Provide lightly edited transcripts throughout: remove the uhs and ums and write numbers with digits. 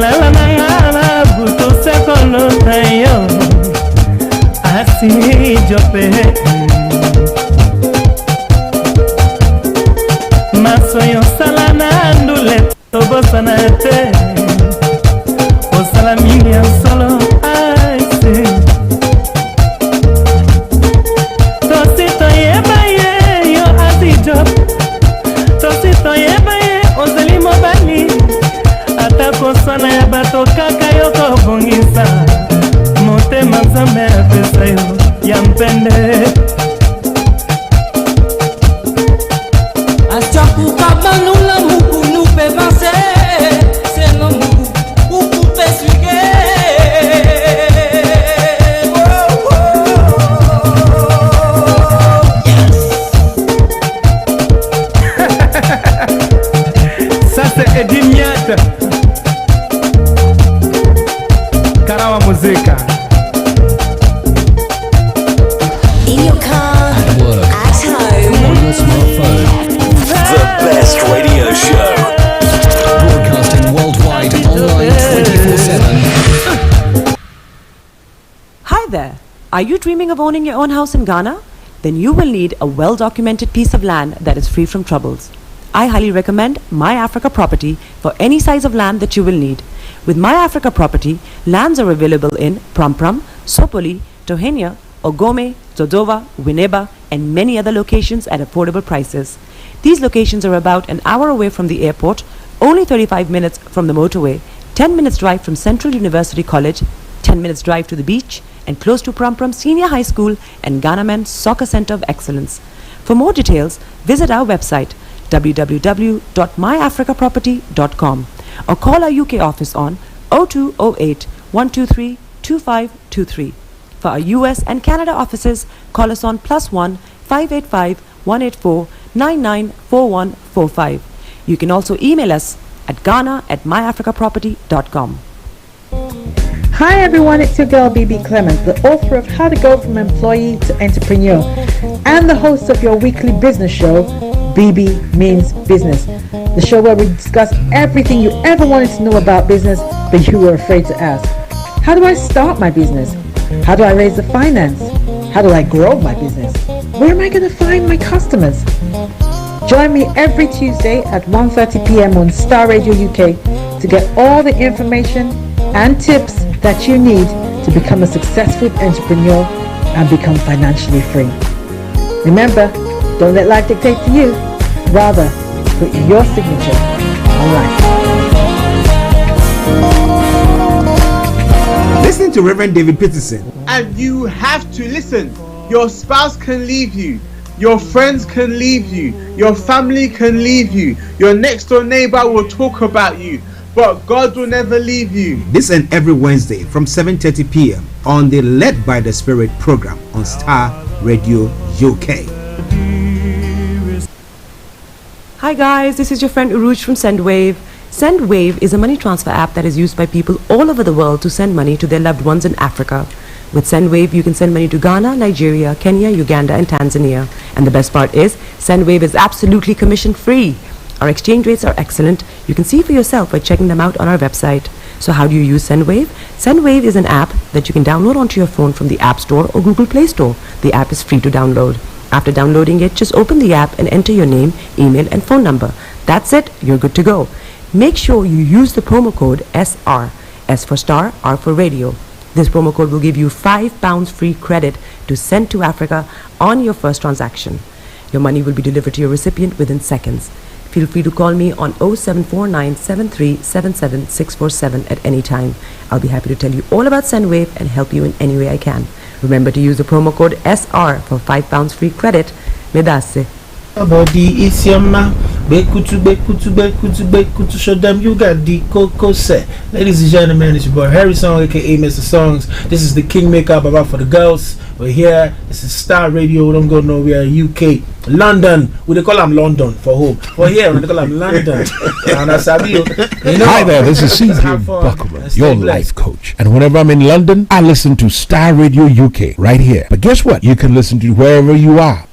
lala nangala buto sekono tayo asi jope masoyo salana ndule tobosanate osalamini solo aise tosito yebaye yo asi jope tosito yebaye ozalimo bali atakosana ya bato kaka yoko bongisa motema nzambe apesa yo ya mpende achapuka banula mukunu pe banse seno muku pe suge ça c'est Edimiat Karawa muzika. In your car, at work, at home, on your smartphone. The best radio show. Broadcasting worldwide, online 24/7. Hi there. Are you dreaming of owning your own house in Ghana? Then you will need a well-documented piece of land that is free from troubles. I highly recommend My Africa Property for any size of land that you will need. With My Africa Property, lands are available in Pram, Sopoli, Tohenia, Ogome, Dodova, Winneba, and many other locations at affordable prices. These locations are about an hour away from the airport, only 35 minutes from the motorway, 10 minutes drive from Central University College, 10 minutes drive to the beach, and close to Pram Senior High School and Ghana Men's Soccer Center of Excellence. For more details, visit our website www.myafricaproperty.com or call our UK office on 0208 123 2523. For our US and Canada offices, call us on +1 585 184 994145. You can also email us at ghana@myafricaproperty.com. Hi everyone, it's your girl BB Clement, the author of How to Go From Employee to Entrepreneur and the host of your weekly business show, BB Means Business, the show where we discuss everything you ever wanted to know about business but you were afraid to ask. How do I start my business? How do I raise the finance? How do I grow my business? Where am I going to find my customers? Join me every Tuesday at 1:30 p.m. on Starr Radio UK to get all the information and tips that you need to become a successful entrepreneur and become financially free. Remember, don't let life dictate to you. Rather, put your signature on life. Listen to Reverend David Peterson. And you have to listen. Your spouse can leave you. Your friends can leave you. Your family can leave you. Your next door neighbor will talk about you. But God will never leave you. This and every Wednesday from 7:30 p.m. on the Led by the Spirit program on Starr Radio UK. Hi guys, this is your friend Uruj from SendWave. SendWave is a money transfer app that is used by people all over the world to send money to their loved ones in Africa. With SendWave, you can send money to Ghana, Nigeria, Kenya, Uganda, and Tanzania. And the best part is, SendWave is absolutely commission-free. Our exchange rates are excellent. You can see for yourself by checking them out on our website. So how do you use SendWave? SendWave is an app that you can download onto your phone from the App Store or Google Play Store. The app is free to download. After downloading it, just open the app and enter your name, email, and phone number. That's it. You're good to go. Make sure you use the promo code SR. S for Star, R for Radio. This promo code will give you £5 free credit to send to Africa on your first transaction. Your money will be delivered to your recipient within seconds. Feel free to call me on 0749 7377 647 at any time. I'll be happy to tell you all about SendWave and help you in any way I can. Remember to use the promo code SR for £5 free credit. Medase. Body is your ma. Bekutu, show them you got the cocoa set. Ladies and gentlemen, it's your boy Harrison, aka Mr. Songs. This is the Kingmaker Baba for the girls. We're here. This is Starr Radio. Don't go nowhere. UK, London. We they call them London for home. For here, we they call them London. Hi there, this is CJ Buckman, your life coach. And whenever I'm in London, I listen to Starr Radio UK right here. But guess what? You can listen to wherever you are.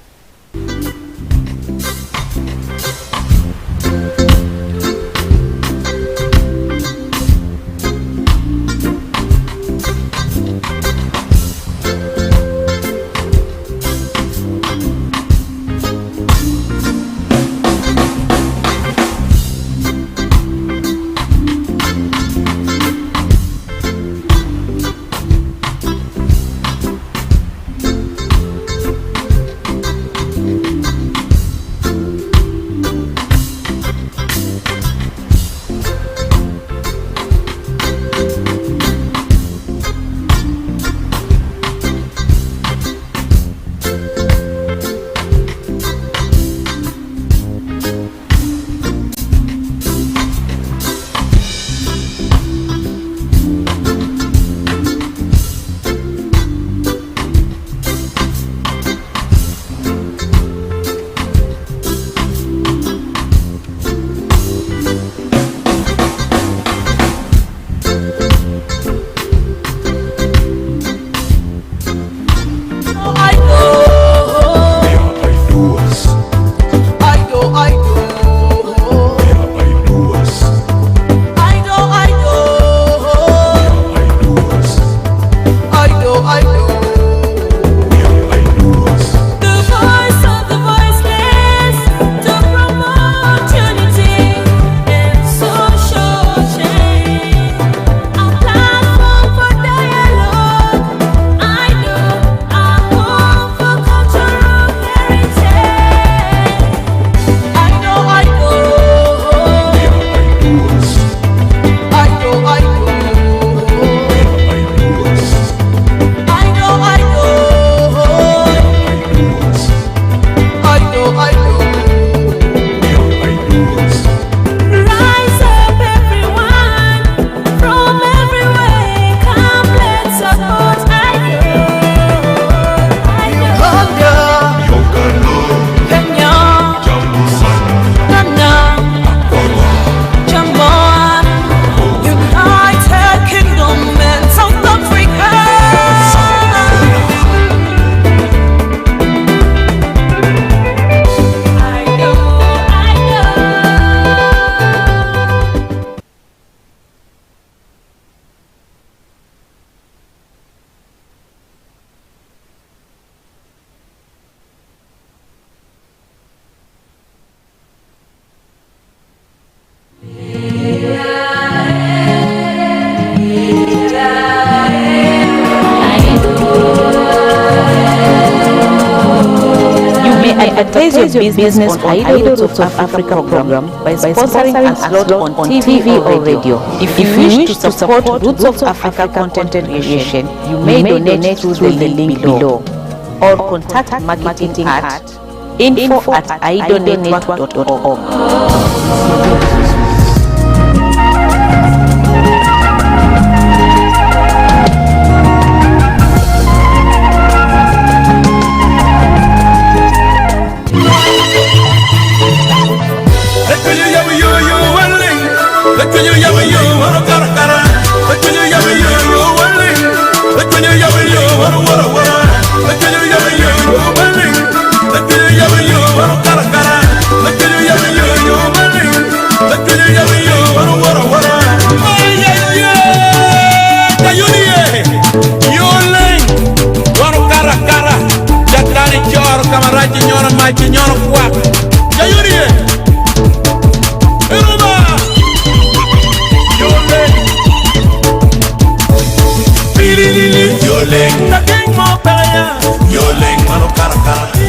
your business on Idol Roots of Africa program by sponsoring a slot on TV or radio. If you wish to support Roots of Africa content creation, you may donate through the link below or contact marketing at info@idolnetwork.org.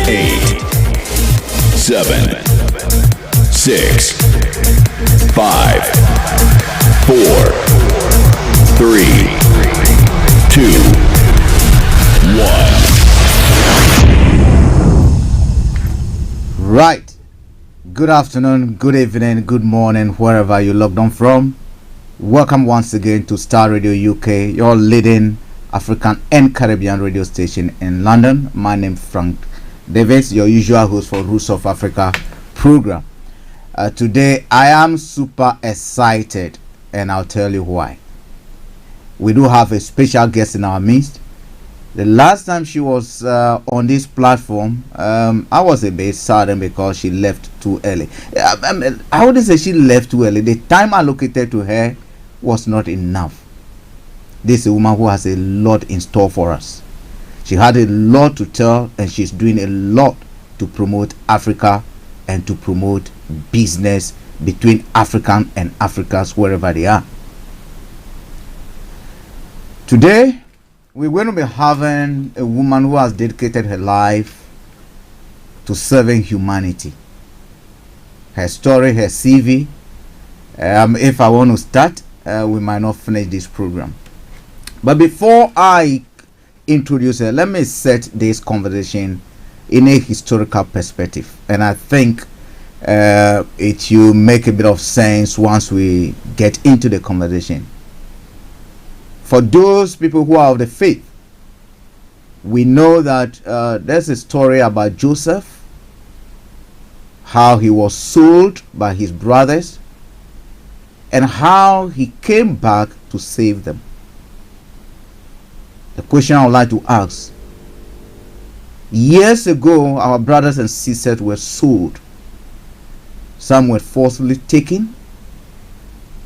Eight, 7, 6, 5, 4, 3, 2, 1. Right. Good afternoon, good evening, good morning, wherever you logged on from. Welcome once again to Starr Radio UK, your leading African and Caribbean radio station in London. My name is Frank Davis, your usual host for Roots of Africa program. Today I am super excited, and I'll tell you why. We do have a special guest in our midst. The last time she was on this platform, I was a bit saddened because she left too early. I wouldn't say she left too early. The time allocated to her was not enough. This is a woman who has a lot in store for us. She had a lot to tell, and she's doing a lot to promote Africa and to promote business between African and Africans wherever they are. Today, we're going to be having a woman who has dedicated her life to serving humanity. Her story, her CV. If I want to start, we might not finish this program. But before I introduce her, let me set this conversation in a historical perspective. And I think it will make a bit of sense once we get into the conversation. For those people who are of the faith, we know that there's a story about Joseph, how he was sold by his brothers, and how he came back to save them. The question I would like to ask: years ago, our brothers and sisters were sold. Some were forcibly taken.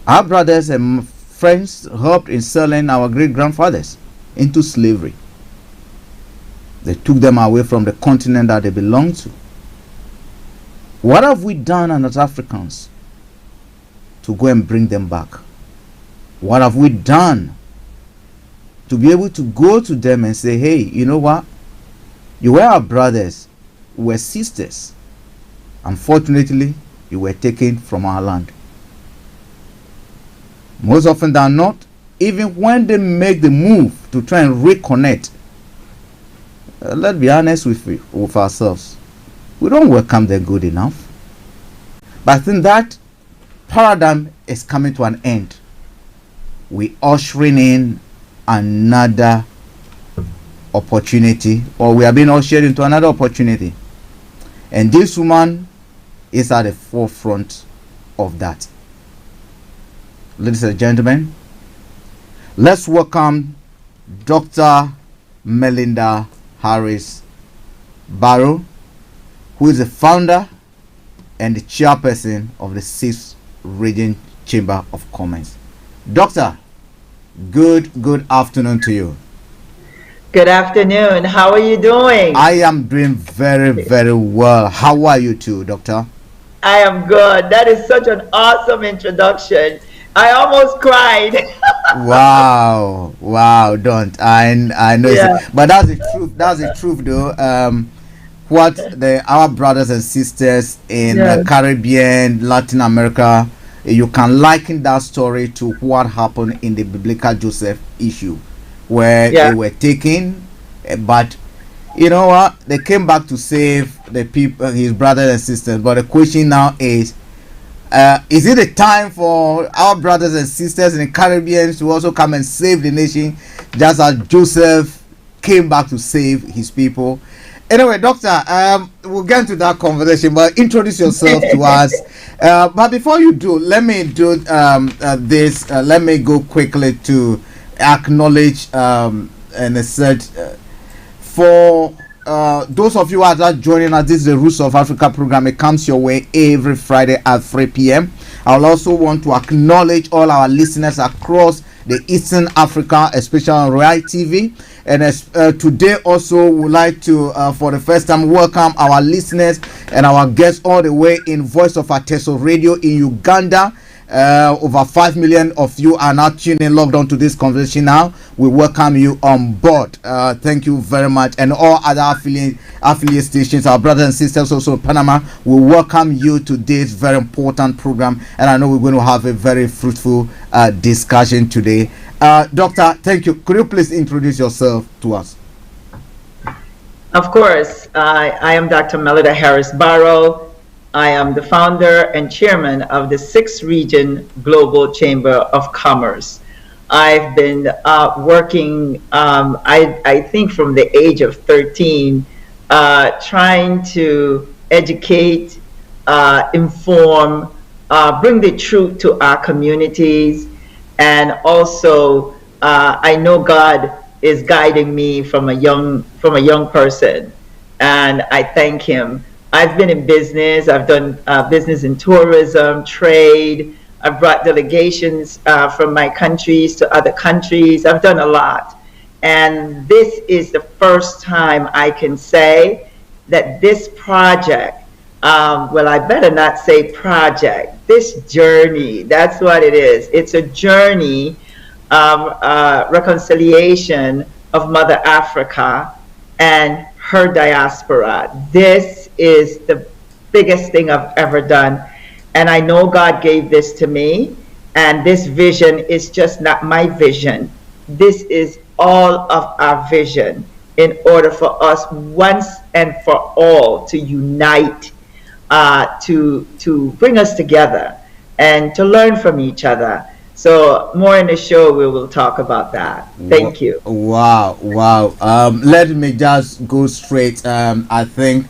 Our brothers and friends helped in selling our great-grandfathers into slavery. They took them away from the continent that they belonged to. What have we done as Africans to go and bring them back? What have we done to be able to go to them and say, hey, you know what? You were our brothers, we were sisters. Unfortunately, you were taken from our land. Most often than not, even when they make the move to try and reconnect, let's be honest with ourselves, we don't welcome them good enough. But I think that paradigm is coming to an end. We ushering in another opportunity, or we are being ushered into another opportunity, and this woman is at the forefront of that. Ladies and gentlemen, let's welcome Dr. Melinda Harris Barrow, who is the founder and the chairperson of the 6th Region Chamber of Commerce. Doctor, good afternoon to you. Good afternoon. How are you doing? I am doing very, very well. How are you too, Doctor? I am good. That is such an awesome introduction. I almost cried. Wow, don't. I know. Yeah. But that's the truth. That's the truth, though. what our brothers and sisters in the Caribbean, Latin America, you can liken that story to what happened in the biblical Joseph issue, where they were taken, but you know what? They came back to save the people, his brothers and sisters. But the question now is it a time for our brothers and sisters in the Caribbean to also come and save the nation, just as Joseph came back to save his people? Anyway, Doctor, we'll get into that conversation, but introduce yourself to us. But before you do, let me do this. Let me go quickly to acknowledge and assert for those of you who are just joining us. This is the Roots of Africa program. It comes your way every Friday at 3 p.m. I'll also want to acknowledge all our listeners across the Eastern Africa, especially on Royal TV. And today also would like to, for the first time, welcome our listeners and our guests all the way in Voice of Ateso Radio in Uganda. Over 5 million of you are now tuning logged on to this conversation now. We welcome you on board. Thank you very much. And all other affiliate stations, our brothers and sisters also in Panama, we welcome you to this very important program. And I know we're going to have a very fruitful discussion today. Doctor, thank you. Could you please introduce yourself to us? Of course. I am Dr. MELIDA Harris Barrow. I am the founder and chairman of the 6th Region Global Chamber of Commerce. I've been working, I think from the age of 13, trying to educate, inform, bring the truth to our communities. And also, I know God is guiding me from a young person, and I thank Him. I've been in business. I've done business in tourism, trade. I've brought delegations from my countries to other countries. I've done a lot. And this is the first time I can say that this project, well, I better not say project, this journey, that's what it is. It's a journey of reconciliation of Mother Africa and her diaspora. This is the biggest thing I've ever done. And I know God gave this to me. And this vision is just not my vision. This is all of our vision in order for us once and for all to unite, to bring us together and to learn from each other. So more in the show, we will talk about that. Thank you. Wow. Let me just go straight. I think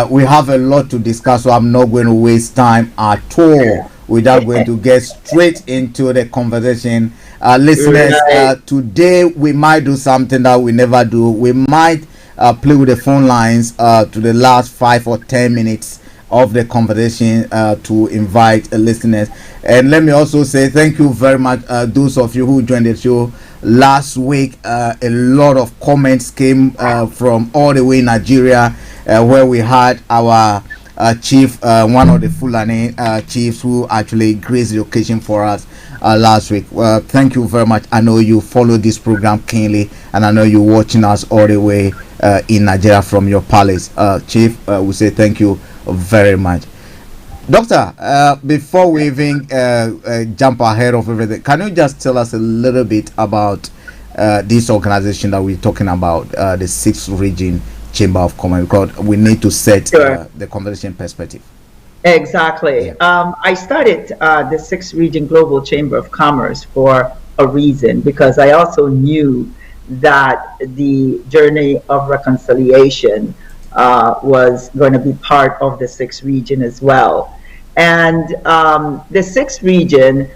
we have a lot to discuss, so I'm not going to waste time at all. We're just going to get straight into the conversation. Listeners, today we might do something that we never do. We might play with the phone lines to the last 5 or 10 minutes of the conversation to invite listeners. And let me also say thank you very much those of you who joined the show last week. A lot of comments came from all the way in Nigeria, where we had our chief, one of the Fulani chiefs who actually graced the occasion for us last week. Thank you very much. I know you follow this program keenly, and I know you're watching us all the way in Nigeria from your palace. Chief, we say thank you very much. Doctor, before we even jump ahead of everything, can you just tell us a little bit about this organization that we're talking about, the 6th Region Chamber of Commerce, because we need to set the conversation perspective. Exactly. I started the 6th Region Global Chamber of Commerce for a reason, because I also knew that the journey of reconciliation was going to be part of the 6th Region as well. And the 6th Region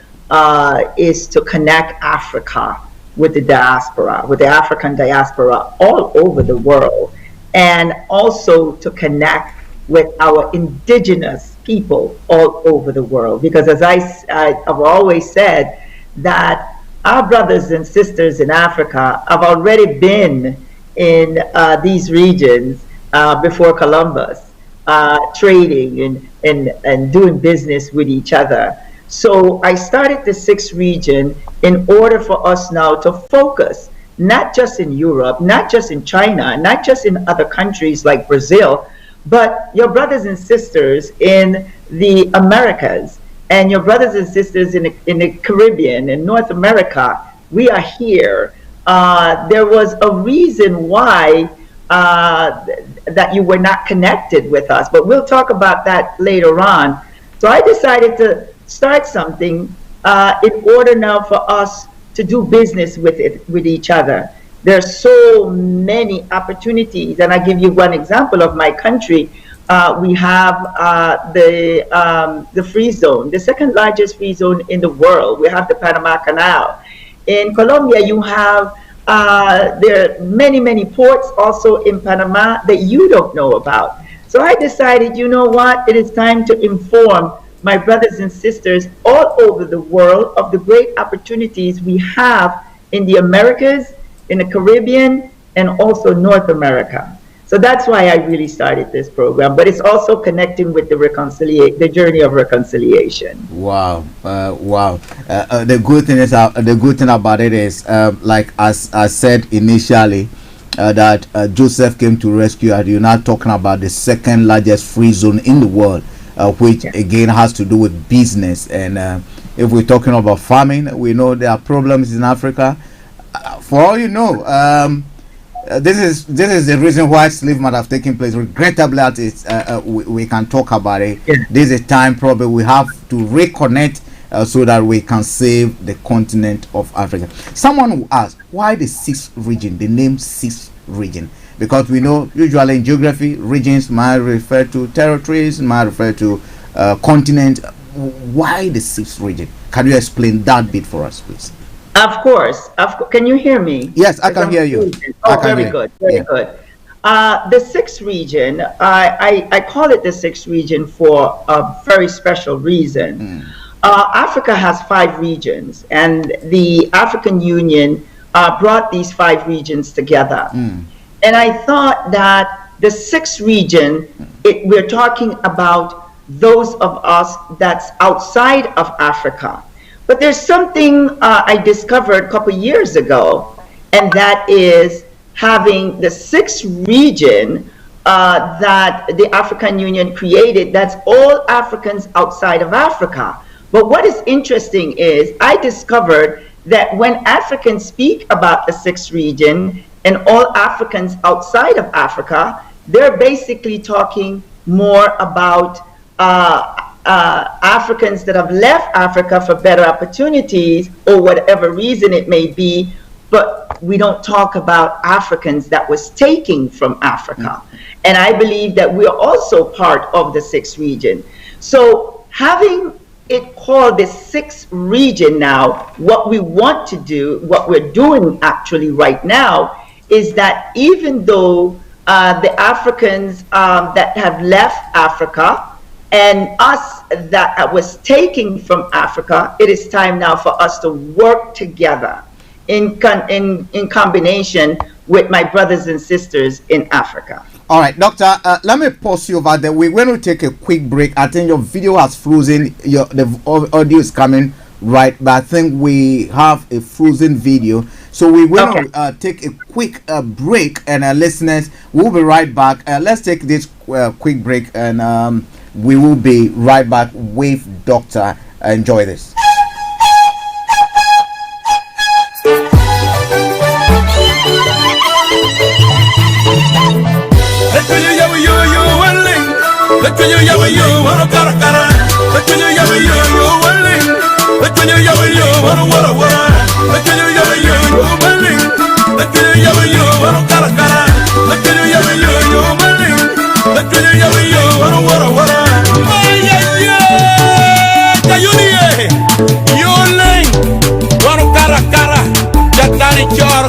is to connect Africa with the diaspora, with the African diaspora all over the world, and also to connect with our indigenous people all over the world. Because as I've always said, that our brothers and sisters in Africa have already been in these regions before Columbus, trading and doing business with each other. So I started the 6th Region in order for us now to focus, not just in Europe, not just in China, not just in other countries like Brazil, but your brothers and sisters in the Americas and your brothers and sisters in the Caribbean and North America, we are here. There was a reason why that you were not connected with us, but we'll talk about that later on. So I decided to start something in order now for us to do business with each other. There's so many opportunities, and I give you one example of my country. We have the free zone, the second largest free zone in the world. We have the Panama Canal. In Colombia, you have there are many ports also in Panama that you don't know about. So I decided, you know what, it is time to inform my brothers and sisters all over the world of the great opportunities we have in the Americas, in the Caribbean, and also North America. So that's why I really started this program, but it's also connecting with the journey of reconciliation. Wow, wow. The good thing about it is, like as I said initially, that Joseph came to rescue, and you're now talking about the second largest free zone in the world, which again has to do with business. And if we're talking about farming, we know there are problems in Africa. For all you know, this is the reason why slave might have taken place. Regrettably, we can talk about it. Yeah. This is a time probably we have to reconnect so that we can save the continent of Africa. Someone will ask, why the sixth region? The name sixth region, because we know usually in geography, regions might refer to territories, might refer to continent. Why the sixth region? Can you explain that bit for us, please? Of course. Can you hear me? Yes, I can hear you. Oh, very good. Very good. The sixth region, I call it the sixth region for a very special reason. Africa has 5 regions, and the African Union brought these 5 regions together. And I thought that the sixth region, we're talking about those of us that's outside of Africa. But there's something I discovered a couple years ago, and that is having the sixth region that the African Union created, that's all Africans outside of Africa. But what is interesting is I discovered that when Africans speak about the sixth region and all Africans outside of Africa, they're basically talking more about Africans that have left Africa for better opportunities or whatever reason it may be, but we don't talk about Africans that was taken from Africa. And I believe that we're also part of the sixth region. So having it called the sixth region now, what we want to do, what we're doing actually right now, is that even though the Africans that have left Africa and us that was taken from Africa, it is time now for us to work together in combination with my brothers and sisters in Africa. All right, Doctor, let me pause you over there. We're going to take a quick break. I think your video has frozen. The audio is coming right, but I think we have a frozen video. So we will take a quick break, and listeners, we'll be right back. Let's take this quick break, and we will be right back with Doctor. Enjoy this.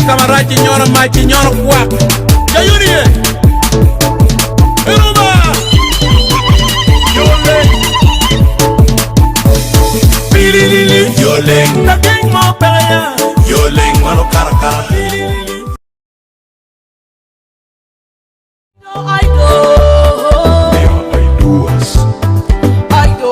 Camarada nyoro machi nyoro kwa Jayunie Iruma Yole Pililili Yole Na gang mo pelaya Yole mano karakara I do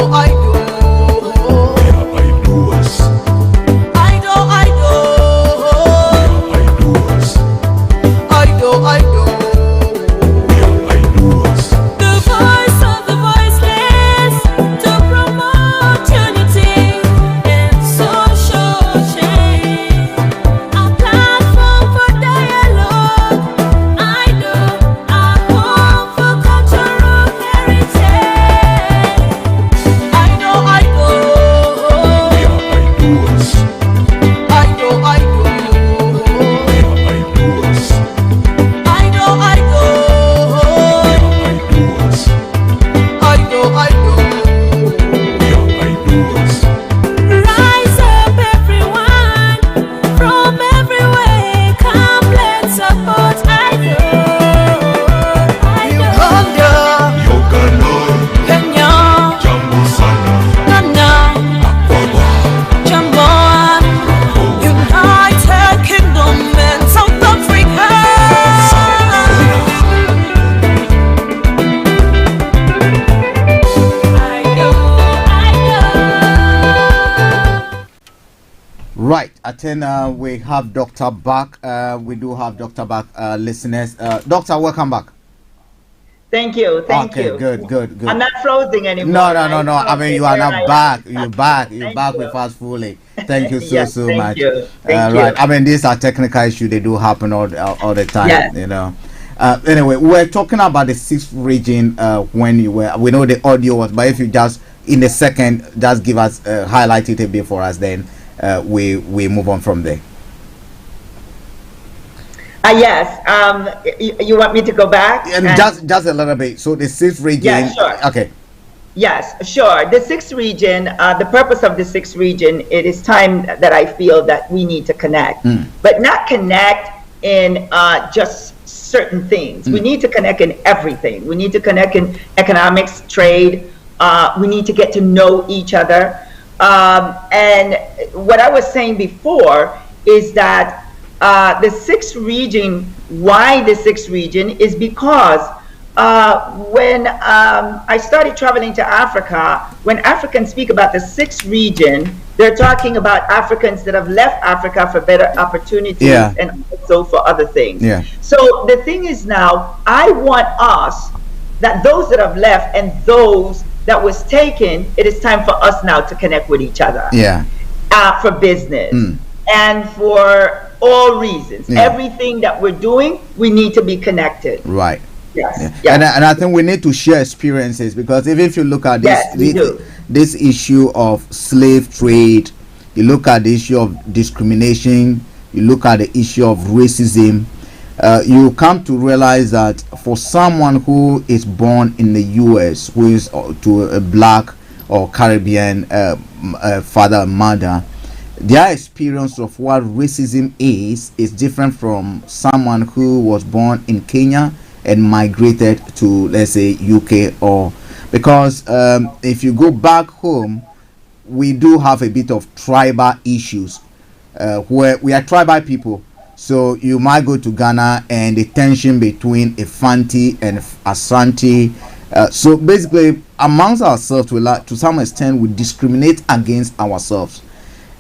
Right, I think we have Dr. back. We do have Dr. back, listeners. Doctor, welcome back. Thank you. Thank you. Okay, good. I'm not frozen anymore. No. Right? I mean, you are not back. You're back. You're back with us fully. Thank you Yes, so thank much. you. Thank Right. you. I mean, these are technical issues. They do happen all the time. Yes. You know. Anyway, we're talking about the 6th region. When you were, we know the audio was, but if you just in a second, just give us highlight it a bit for us, then we move on from there. Yes. You want me to go back? And just a little bit. So the 6th region. Yeah, sure. Okay. Yes, sure. The 6th region, the purpose of the 6th region, it is time that I feel that we need to connect, but not connect in just certain things. We need to connect in everything. We need to connect in economics, trade. We need to get to know each other. And what I was saying before is that the 6th region, why the 6th region, is because when I started traveling to Africa, when Africans speak about the 6th region, they're talking about Africans that have left Africa for better opportunities and also for other things. Yeah. So the thing is now, I want us, that those that have left and those that was taken, it is time for us now to connect with each other. Yeah. For business and for all reasons. Everything that we're doing, we need to be connected. Right. Yes. Yeah. Yes. And I think we need to share experiences, because even if you look at this issue of slave trade, you look at the issue of discrimination, you look at the issue of racism, you come to realize that for someone who is born in the US, who is to a black or Caribbean father and mother, their experience of what racism is different from someone who was born in Kenya and migrated to, let's say, UK. Or because if you go back home, we do have a bit of tribal issues, where we are tribal people. So you might go to Ghana and the tension between a Fanti and Asante. So basically, amongst ourselves, to some extent, we discriminate against ourselves.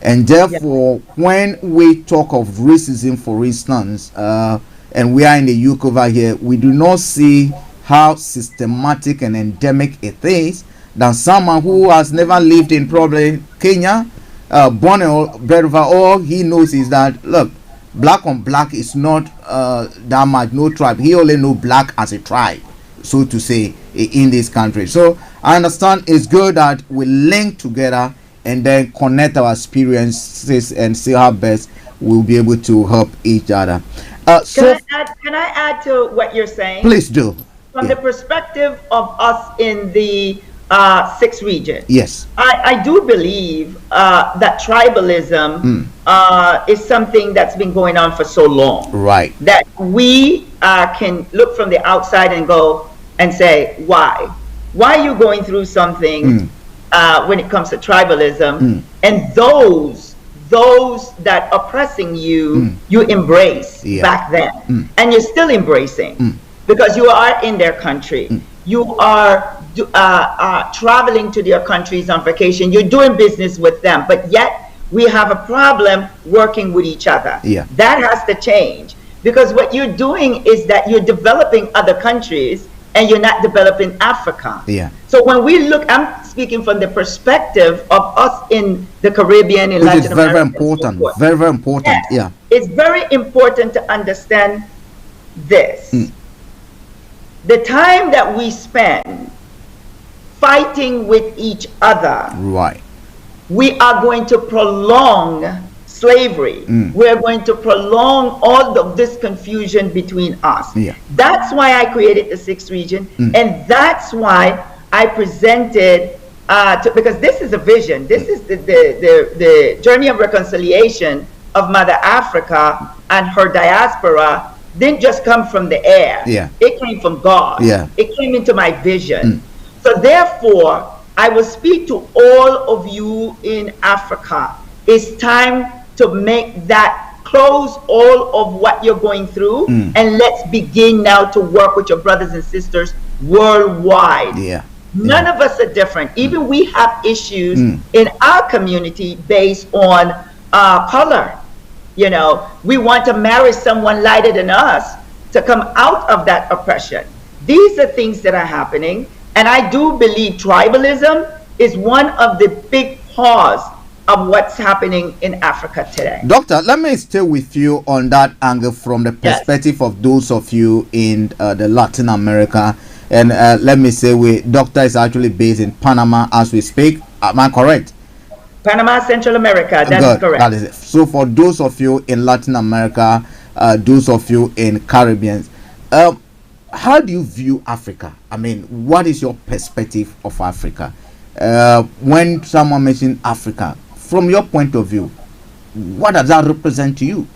And therefore, when we talk of racism, for instance, and we are in the UK over here, we do not see how systematic and endemic it is than someone who has never lived in probably Kenya, born and bred over. All he knows is that, look, black on black is not that much, no tribe. He only know black as a tribe, so to say, in this country. So I understand it's good that we link together and then connect our experiences and see how best we'll be able to help each other. Can I add to what you're saying? Please do. From the perspective of us in the 6th region. Yes. I do believe that tribalism is something that's been going on for so long. Right. That we can look from the outside and go and say, why? Why are you going through something when it comes to tribalism? And those that are oppressing you, you embrace back then. And you're still embracing because you are in their country. You are traveling to their countries on vacation. You're doing business with them, but yet we have a problem working with each other. Yeah. That has to change, because what you're doing is that you're developing other countries and you're not developing Africa. Yeah. So when we look, I'm speaking from the perspective of us in the Caribbean, in Latin America. Which is very important. Very, very important. Yes. It's very important to understand this. The time that we spend fighting with each other, right, we are going to prolong slavery. We're going to prolong all of this confusion between us. Yeah. That's why I created the 6th region, and that's why I presented because this is a vision. This is the journey of reconciliation of Mother Africa and her diaspora. Didn't just come from the air. Yeah. It came from God. Yeah. It came into my vision. So therefore, I will speak to all of you in Africa. It's time to make that, close all of what you're going through, and let's begin now to work with your brothers and sisters worldwide. Yeah. None of us are different. Even we have issues in our community based on color. You know, we want to marry someone lighter than us to come out of that oppression. These are things that are happening, and I do believe tribalism is one of the big cause of what's happening in Africa today. Doctor, let me stay with you on that angle from the perspective of those of you in the Latin America. And let me say, Doctor is actually based in Panama as we speak. Am I correct? Panama, Central America, that's correct. That is it. So for those of you in Latin America, those of you in Caribbean, how do you view Africa? I mean, what is your perspective of Africa? When someone mentions Africa, from your point of view, what does that represent to you?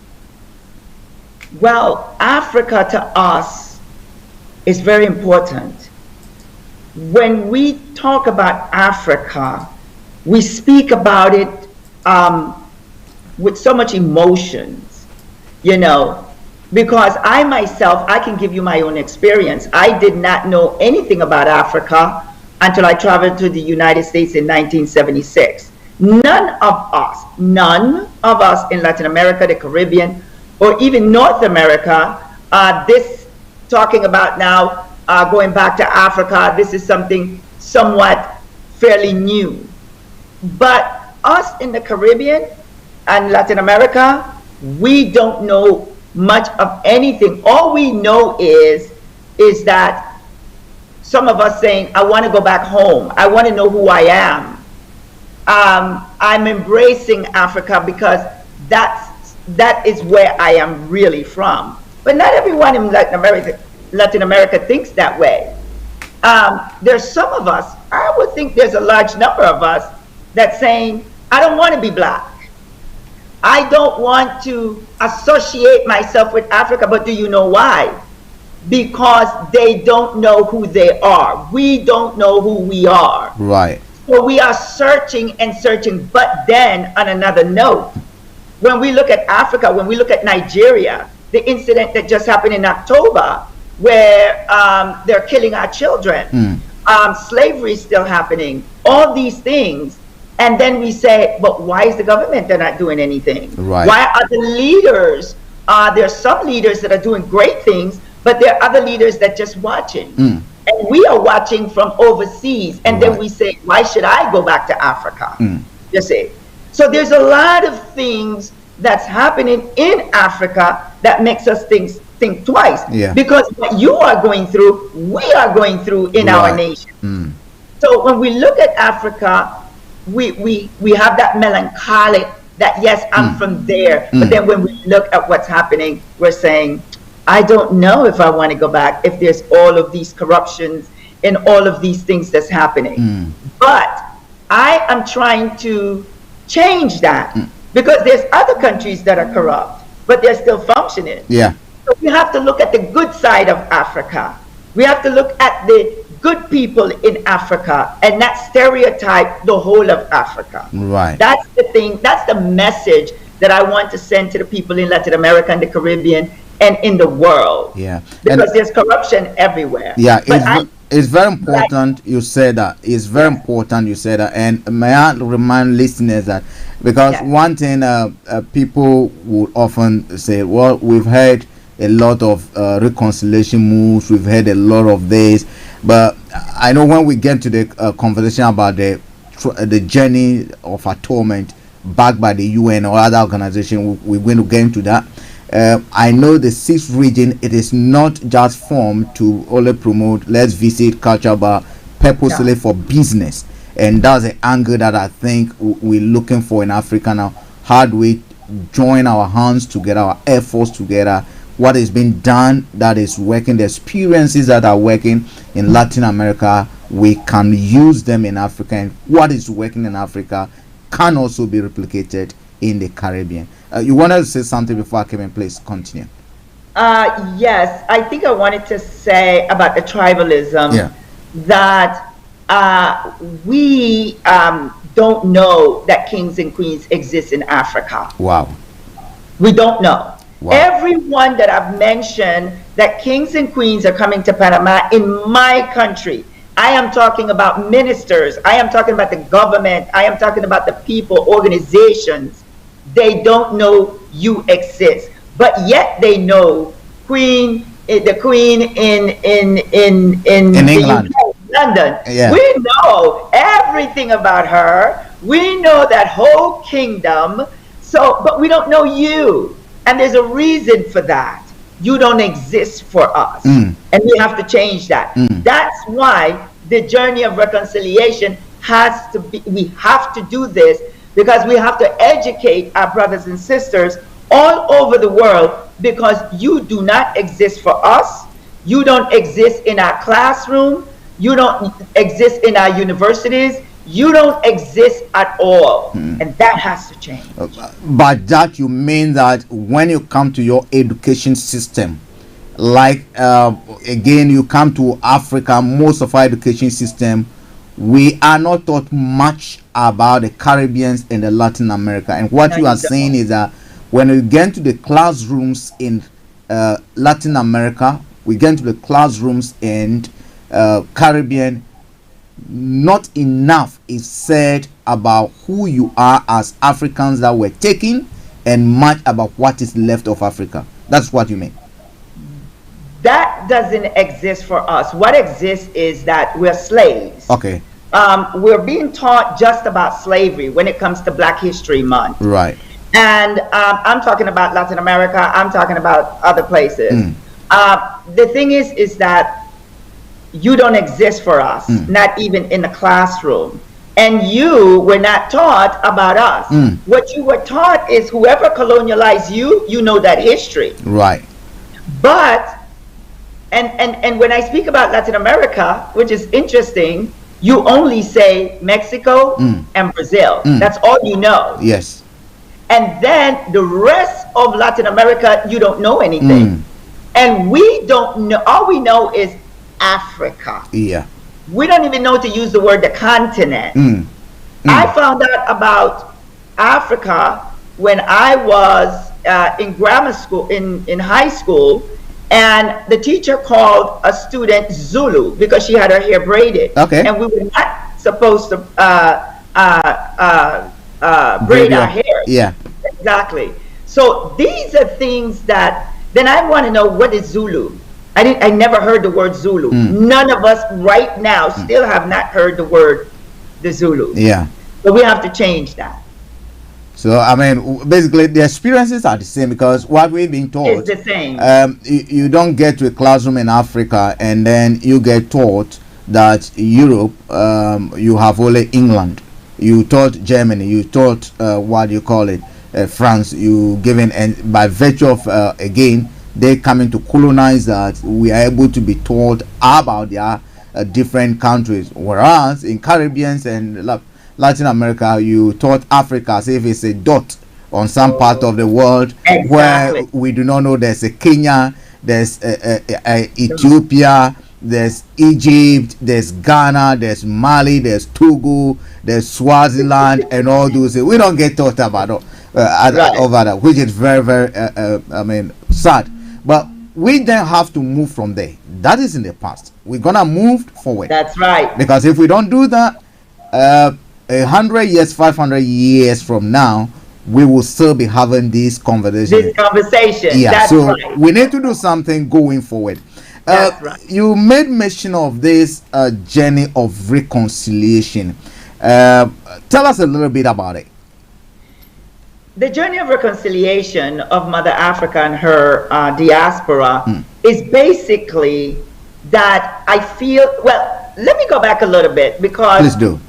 Well, Africa to us is very important. When we talk about Africa, we speak about it with so much emotions, you know, because I myself, I can give you my own experience. I did not know anything about Africa until I traveled to the United States in 1976. None of us in Latin America, the Caribbean, or even North America, this talking about now going back to Africa, this is something somewhat fairly new. But us in the Caribbean and Latin America, we don't know much of anything. All we know is that some of us saying, I want to go back home. I want to know who I am. I'm embracing Africa because that is where I am really from. But not everyone in Latin America thinks that way. There's some of us, I would think there's a large number of us that's saying, I don't want to be black. I don't want to associate myself with Africa, but do you know why? Because they don't know who they are. We don't know who we are. Right. So we are searching and searching. But then on another note, when we look at Africa, when we look at Nigeria, the incident that just happened in October, where they're killing our children, slavery is still happening, all these things. And then we say, but why is the government, they're not doing anything? Right. Why are the leaders, there are some leaders that are doing great things, but there are other leaders that just watching. And we are watching from overseas. And then we say, why should I go back to Africa? You see? So there's a lot of things that's happening in Africa that makes us think twice. Yeah. Because what you are going through, we are going through in our nation. So when we look at Africa, we have that melancholic that, yes, I'm from there. But then when we look at what's happening, we're saying, I don't know if I want to go back, if there's all of these corruptions and all of these things that's happening. But I am trying to change that because there's other countries that are corrupt, but they're still functioning. Yeah. So we have to look at the good side of Africa. We have to look at the good people in Africa and not stereotype the whole of Africa. Right. That's the thing, that's the message that I want to send to the people in Latin America and the Caribbean and in the world. Yeah. Because there's corruption everywhere. Yeah, it's very important you said that. It's very important you said that. And may I remind listeners that, because one thing people would often say, well, we've heard a lot of reconciliation moves, we've heard a lot of this, but I know when we get to the conversation about the journey of atonement backed by the UN or other organization, we're going to get into that. I know the sixth region, it is not just formed to only promote let's visit culture, but purposely for business. And that's the angle that I think we're looking for in Africa now. How do we join our hands together, our efforts together? What is being done that is working, the experiences that are working in Latin America, we can use them in Africa, and what is working in Africa can also be replicated in the Caribbean. You wanted to say something before I came in, please continue. Yes, I think I wanted to say about the tribalism that we don't know that kings and queens exist in Africa. Wow. We don't know. Wow. Everyone that I've mentioned that kings and queens are coming to Panama in my country, I am talking about ministers, I am talking about the government, I am talking about the people, organizations. They don't know you exist, but yet they know the Queen in England, London. Yeah. We know everything about her. We know that whole kingdom. So, but we don't know you, and there's a reason for that. You don't exist for us, and we have to change that. That's why the journey of reconciliation has to be. We have to do this because we have to educate our brothers and sisters all over the world, because you do not exist for us. You don't exist in our classroom. You don't exist in our universities. You don't exist at all. And that has to change. By that you mean that when you come to your education system, like again, you come to Africa, most of our education system, we are not taught much about the Caribbeans and the Latin America. And what you are saying is that when we get to the classrooms in Latin America, we get to the classrooms in Caribbean, not enough is said about who you are as Africans that were taken, and much about what is left of Africa. That's what you mean. That doesn't exist for us. What exists is that we're slaves. Okay. We're being taught just about slavery when it comes to Black History Month. Right. And I'm talking about Latin America. I'm talking about other places. The thing is that you don't exist for us, not even in the classroom. And you were not taught about us. What you were taught is whoever colonialized you, you know that history. Right. But, and when I speak about Latin America, which is interesting, you only say Mexico and Brazil. That's all you know. Yes. And then the rest of Latin America, you don't know anything. And we don't know, all we know is Africa. Yeah. We don't even know to use the word the continent. I found out about Africa when I was in grammar school, in high school, and the teacher called a student Zulu because she had her hair braided. Okay. And we were not supposed to braid our hair. Yeah. Exactly. So these are things that, then I want to know, what is Zulu? I never heard the word Zulu. None of us right now still have not heard the Zulu. Yeah. So we have to change that. So I mean, basically the experiences are the same, because what we've been taught is the same. You don't get to a classroom in Africa and then you get taught that Europe, you have only England. You taught Germany. You taught what you call it, France. You given, and by virtue of again, they coming to colonize that, we are able to be taught about their different countries. Whereas in Caribbeans and Latin America, you taught Africa as if it's a dot on some part of the world. Exactly. Where we do not know there's a Kenya, there's Ethiopia, there's Egypt, there's Ghana, there's Mali, there's Togo, there's Swaziland, and all those. We don't get taught about over that, which is very, very, I mean, sad. But we then have to move from there. That is in the past. We're gonna move forward. That's right. Because if we don't do that, 100 years, 500 years from now, we will still be having this conversation. Yeah. That's so right. we need to do something going forward. That's right. You made mention of this journey of reconciliation. Tell us a little bit about it. The journey of reconciliation of Mother Africa and her diaspora is basically that I feel, well, let me go back a little bit, because please do.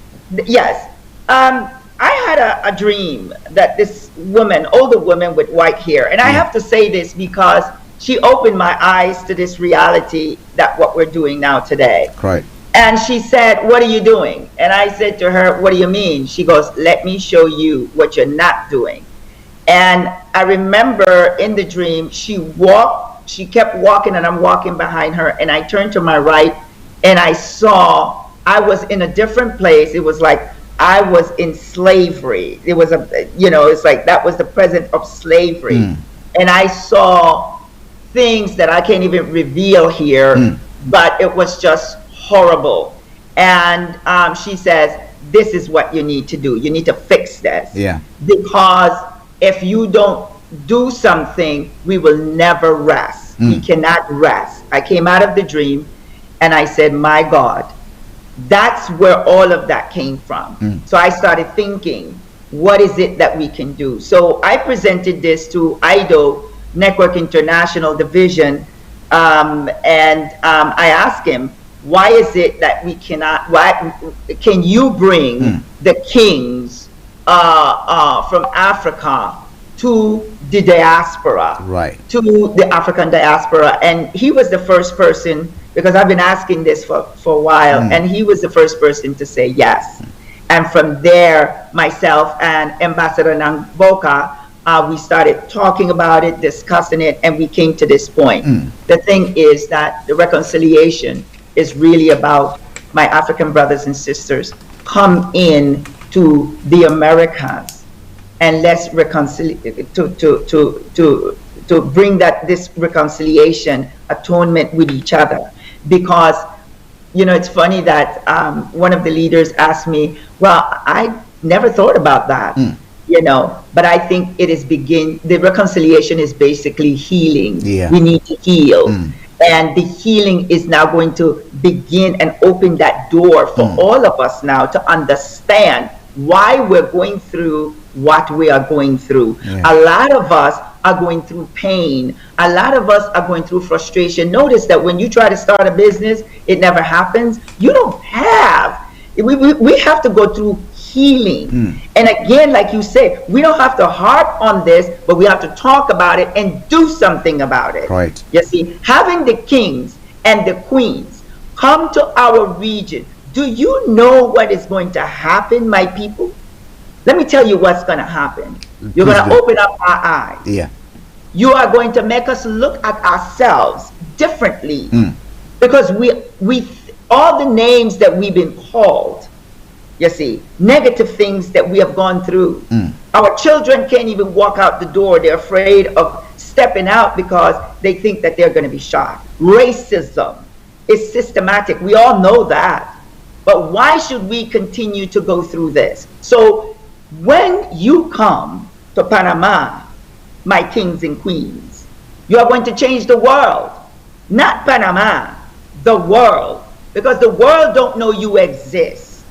Yes. I had a dream that this woman, older woman with white hair, and I have to say this because she opened my eyes to this reality that what we're doing now today. Right. And she said, "What are you doing?" And I said to her, "What do you mean?" She goes, "Let me show you what you're not doing." And I remember in the dream, she kept walking, and I'm walking behind her, and I turned to my right, and I saw I was in a different place. It was like I was in slavery. It was it's like that was the present of slavery. And I saw things that I can't even reveal here, but it was just horrible. And she says, "This is what you need to do. You need to fix this." Yeah. Because if you don't do something, we will never rest. We cannot rest. I came out of the dream and I said, my God, that's where all of that came from. So I started thinking, what is it that we can do? So I presented this to IDO, Network International Division, and I asked him, why is it that we cannot, why can you bring the kings from Africa to the diaspora, to the African diaspora? And he was the first person, because I've been asking this for a while, and he was the first person to say yes. And from there, myself and Ambassador Namboka, we started talking about it, discussing it, and we came to this point. The thing is that the reconciliation is really about my African brothers and sisters come in to the Americas, and let's reconcile to bring this reconciliation, atonement with each other. Because, you know, it's funny that one of the leaders asked me, well, I never thought about that, you know, but I think it is the reconciliation is basically healing. We need to heal. And the healing is now going to begin and open that door for all of us now to understand why we're going through what we are going through. A lot of us are going through pain. A lot of us are going through frustration. Notice that when you try to start a business, it never happens. You don't have, we have to go through healing. And again, like you say, we don't have to harp on this, but we have to talk about it and do something about it. Right. You see, having the kings and the queens come to our region, do you know what is going to happen, my people? Let me tell you what's going to happen. You're going to open up our eyes. You are going to make us look at ourselves differently, because we all the names that we've been called, you see, negative things that we have gone through. Our children can't even walk out the door. They're afraid of stepping out because they think that they're going to be shot. Racism is systematic. We all know that. But why should we continue to go through this? So when you come to Panama, my kings and queens, you are going to change the world. Not Panama, the world. Because the world don't know you exist.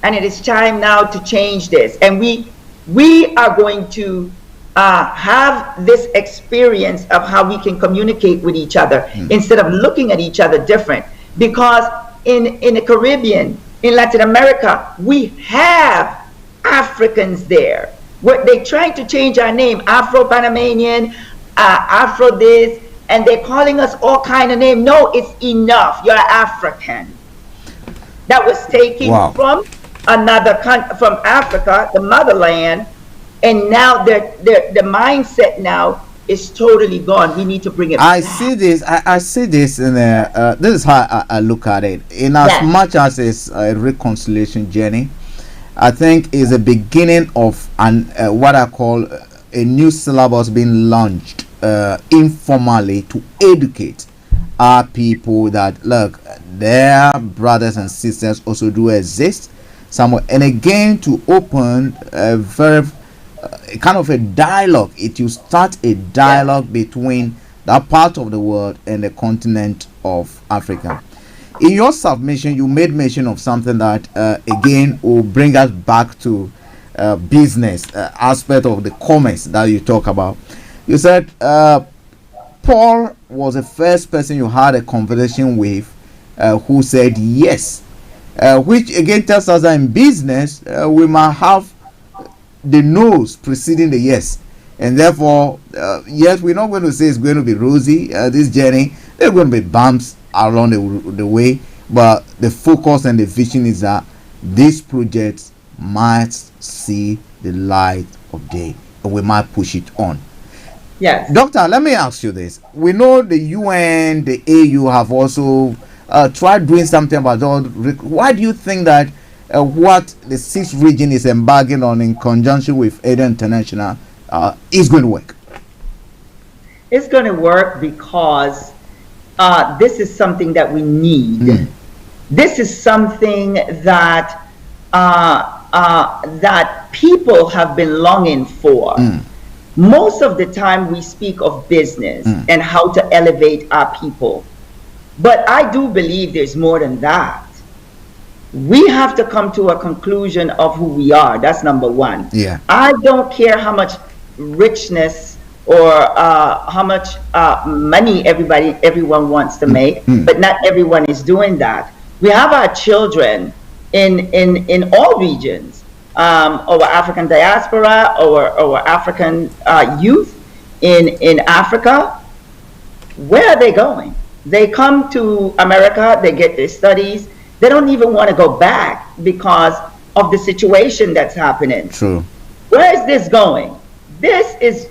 And it is time now to change this. And we are going to have this experience of how we can communicate with each other instead of looking at each other different. Because in the Caribbean, in Latin America, we have Africans there. They're trying to change our name, Afro-Panamanian, Afro this, and they're calling us all kind of names. No, it's enough. You're African. That was taken from another country, from Africa, the motherland, and now the mindset now is totally gone. We need to bring it back. I see this in this is how I look at it. In as much as it's a reconciliation journey, I think is a beginning of what I call a new syllabus being launched informally to educate our people that look, their brothers and sisters also do exist somewhere, and again to open a very kind of a dialogue. It will start a dialogue between that part of the world and the continent of Africa. In your submission, you made mention of something that again will bring us back to business aspect of the commerce that you talk about. You said Paul was the first person you had a conversation with who said yes, which again tells us that in business we might have the no's preceding the yes, and therefore yes, we're not going to say it's going to be rosy this journey. There are going to be bumps along the way, but the focus and the vision is that this project might see the light of day, and we might push it on. Yes. Doctor, let me ask you this. We know the UN, the AU have also tried doing something about all. Why do you think that what the sixth region is embarking on in conjunction with AIDA International is going to work? It's going to work because this is something that we need. This is something that that people have been longing for. Most of the time we speak of business and how to elevate our people. But I do believe there's more than that. We have to come to a conclusion of who we are. That's number one. Yeah. I don't care how much richness or how much money everyone wants to make, but not everyone is doing that. We have our children in all regions, our African diaspora, our African youth in Africa. Where are they going? They come to America, they get their studies. They don't even want to go back because of the situation that's happening. True. Where is this going? This is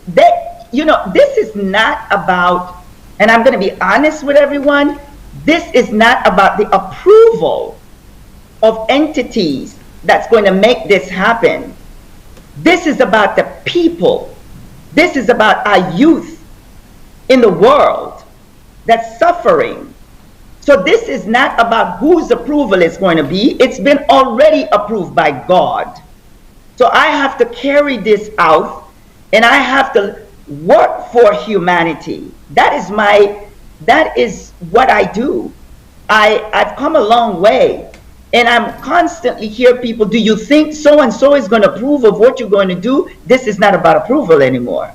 not about, and I'm going to be honest with everyone, this is not about the approval of entities that's going to make this happen. This is about the people. This is about our youth in the world that's suffering. So this is not about whose approval it's going to be. It's been already approved by God. So I have to carry this out, and I have to work for humanity. That is what I do. I've come a long way, and I'm constantly hear people, do you think so-and-so is going to approve of what you're going to do? This is not about approval anymore.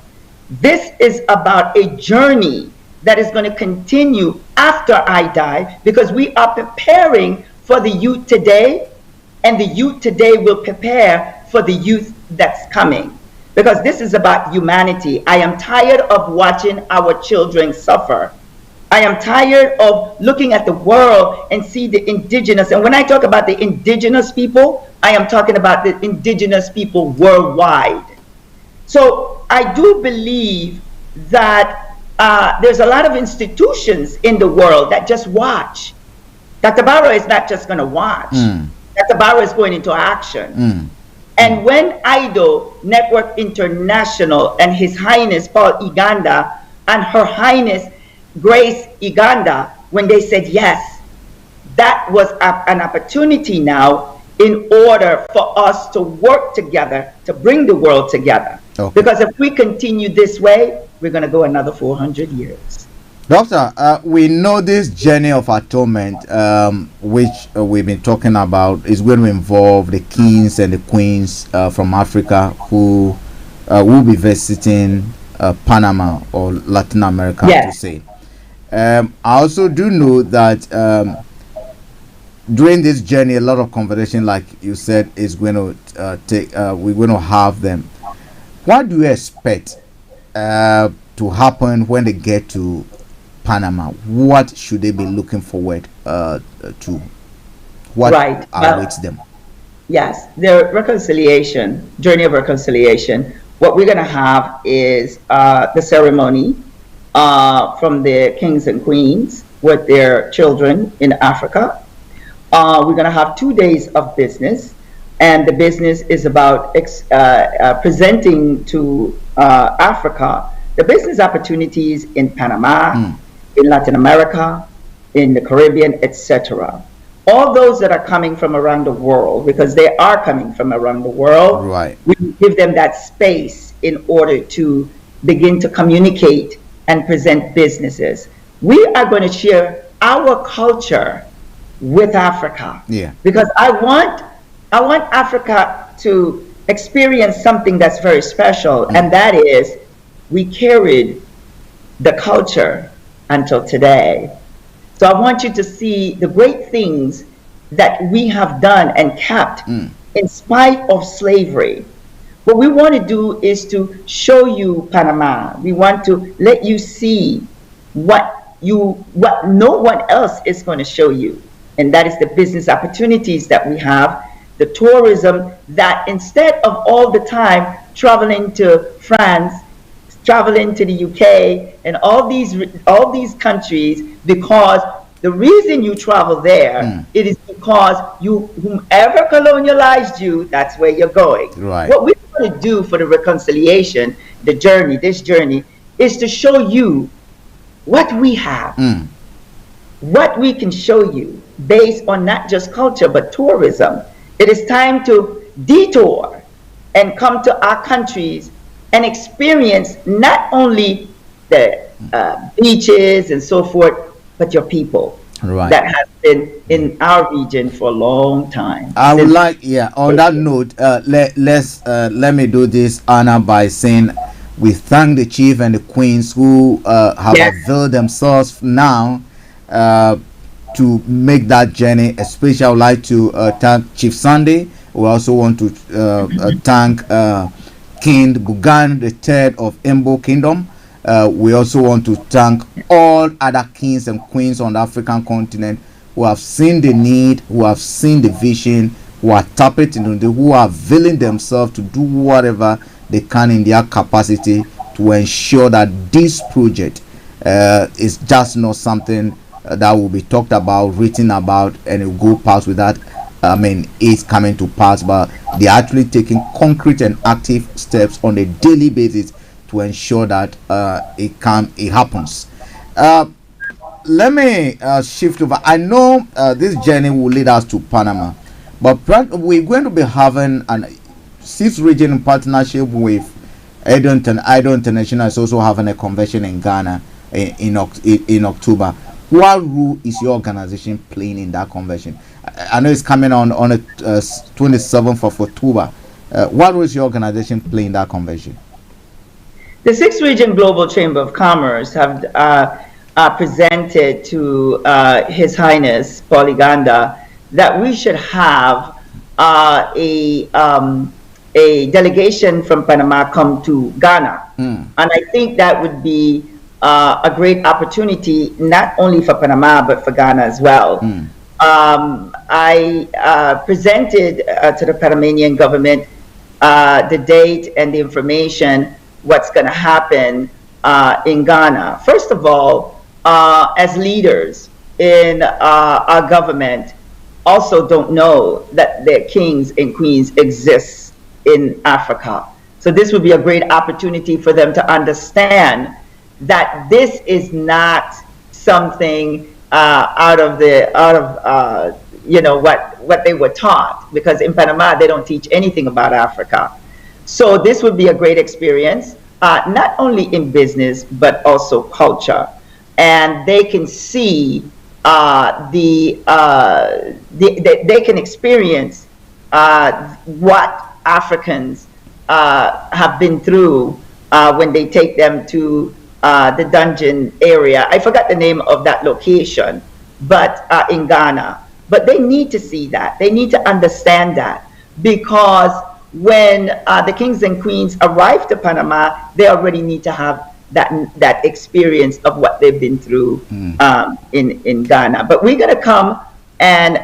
This is about a journey that is going to continue after I die, because we are preparing for the youth today, and the youth today will prepare for the youth that's coming. Because this is about humanity. I am tired of watching our children suffer. I am tired of looking at the world and see the indigenous. And when I talk about the indigenous people, I am talking about the indigenous people worldwide. So I do believe that there's a lot of institutions in the world that just watch. Dr. Barrow is not just going to watch. Dr. Barrow is going into action. And when IDO, Network International, and His Highness Paul Iganda and Her Highness Grace Iganda, when they said yes, that was an opportunity now in order for us to work together to bring the world together. Okay. Because if we continue this way, we're going to go another 400 years. Doctor, we know this journey of atonement, which we've been talking about, is going to involve the kings and the queens from Africa who will be visiting Panama or Latin America, to say. I also do know that during this journey, a lot of conversation, like you said, is going to we're going to have them. What do you expect to happen when they get to Panama? What should they be looking forward to? What awaits them? Yes, the reconciliation, journey of reconciliation. What we're going to have is the ceremony from the kings and queens with their children in Africa. We're going to have 2 days of business, and the business is about presenting to Africa the business opportunities in Panama, in Latin America, in the Caribbean, etc. All those that are coming from around the world, because they are coming from around the world, we give them that space in order to begin to communicate and present businesses. We are going to share our culture with Africa, because I want Africa to experience something that's very special, and that is we carried the culture until today. So I want you to see the great things that we have done and kept in spite of slavery. What we want to do is to show you Panama. We want to let you see what no one else is going to show you. And that is the business opportunities that we have, the tourism, that instead of all the time traveling to France, traveling to the UK and all these countries, because the reason you travel there, it is because whomever colonialized you, that's where you're going. What we want to do for the reconciliation, this journey, is to show you what we have, what we can show you based on not just culture, but tourism. It is time to detour and come to our countries and experience not only the beaches and so forth, but your people. Right. That has been in our region for a long time. I would like, on that note, let me do this honor by saying we thank the chief and the queens who have availed themselves now to make that journey. Especially I would like to thank Chief Sunday. We also want to thank King Bugan III of Embo Kingdom. We also want to thank all other kings and queens on the African continent who have seen the need, who have seen the vision, who are tapping into who are availing themselves to do whatever they can in their capacity to ensure that this project is just not something that will be talked about, written about, and it will go past without it's coming to pass, but they're actually taking concrete and active steps on a daily basis to ensure that it happens. Let me shift over. I know this journey will lead us to Panama, but we're going to be having an 6th region partnership with IDO International. Is also having a convention in Ghana in October. What role is your organization playing in that convention? I know it's coming on the 27th of October. What role is your organization playing in that convention? The 6th Region Global Chamber of Commerce have presented to His Highness Paul Iganda that we should have a delegation from Panama come to Ghana. And I think that would be a great opportunity, not only for Panama, but for Ghana as well. I presented to the Panamanian government the date and the information, what's going to happen in Ghana. First of all, as leaders in our government also don't know that their kings and queens exist in Africa. So this would be a great opportunity for them to understand that this is not something out of what they were taught, because in Panama they don't teach anything about Africa. So this would be a great experience, not only in business but also culture, and they can see they can experience what Africans have been through when they take them to the dungeon area. I forgot the name of that location, but in Ghana. But they need to see that. They need to understand that, because when the kings and queens arrive to Panama, they already need to have that experience of what they've been through in Ghana. But we're going to come and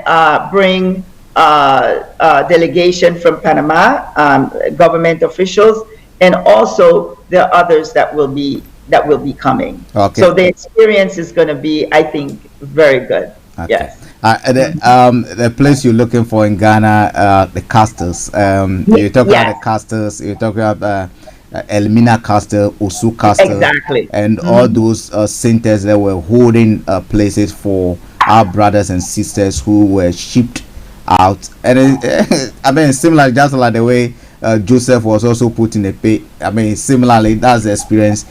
bring a delegation from Panama, government officials, and also there are others that will be coming. Okay. So the experience is going to be, I think, very good. Okay. Yes. The place you're looking for in Ghana, the castles. You talk about the castles. You talk about Elmina Castle, Osu Castle, exactly, and all those centers that were holding places for our brothers and sisters who were shipped out. And I mean, similar, just like the way Joseph was also put in a pit. I mean, similarly, that's the experience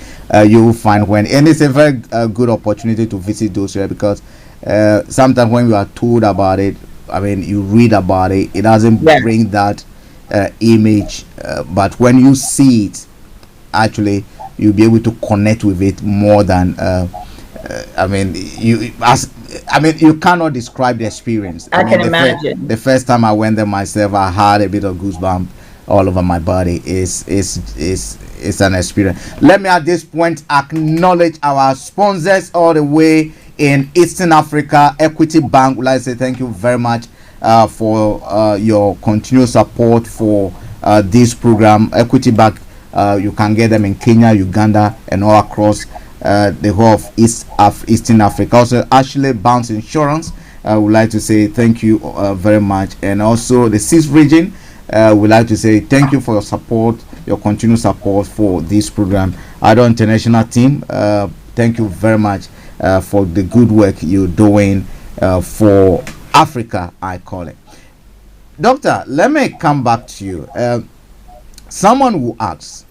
you will find when, and it's a very good opportunity to visit those areas, because sometimes when you are told about it, I mean, you read about it, it doesn't bring that image, but when you see it, actually, you'll be able to connect with it more than I mean, you cannot describe the experience. I can imagine. The first time I went there myself, I had a bit of goosebumps all over my body. It's an experience. Let me at this point acknowledge our sponsors all the way in Eastern Africa. Equity Bank, would like to say thank you very much for your continued support for this program. Equity Bank, you can get them in Kenya, Uganda, and all across the whole of Eastern Africa. Also, Ashley Bounce Insurance, I would like to say thank you very much. And also the 6th region, we'd like to say thank you for your support, your continued support for this program. IDO International team, thank you very much for the good work you're doing for Africa, I call it. Doctor, let me come back to you. Someone who asks,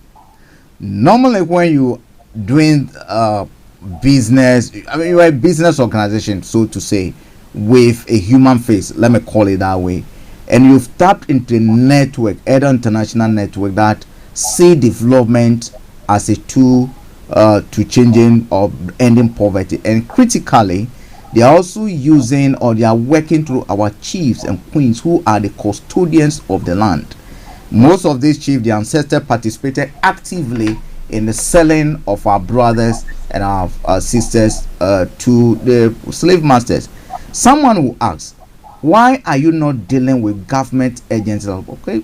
Normally, when you doing business, I mean, you're a business organization, so to say, with a human face, let me call it that way, and you've tapped into a network, either international network, that see development as a tool to changing or ending poverty, and critically, they are also using, or they are working through our chiefs and queens who are the custodians of the land. Most of these chiefs, the ancestors, participated actively in the selling of our brothers and our sisters to the slave masters. Someone who asks, why are you not dealing with government agencies? Okay,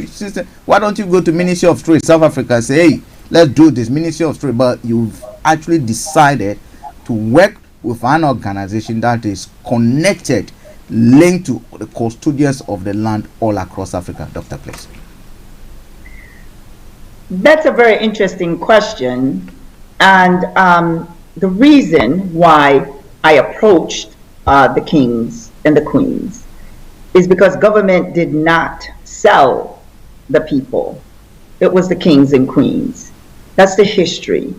sister, why don't you go to Ministry of Trade, South Africa, and say, hey, let's do this, Ministry of Trade? But you've actually decided to work with an organization that is connected, linked to the custodians of the land all across Africa. Dr. Please. That's a very interesting question. And the reason why I approached the kings and the queens is because government did not sell the people. It was the kings and queens. That's the history.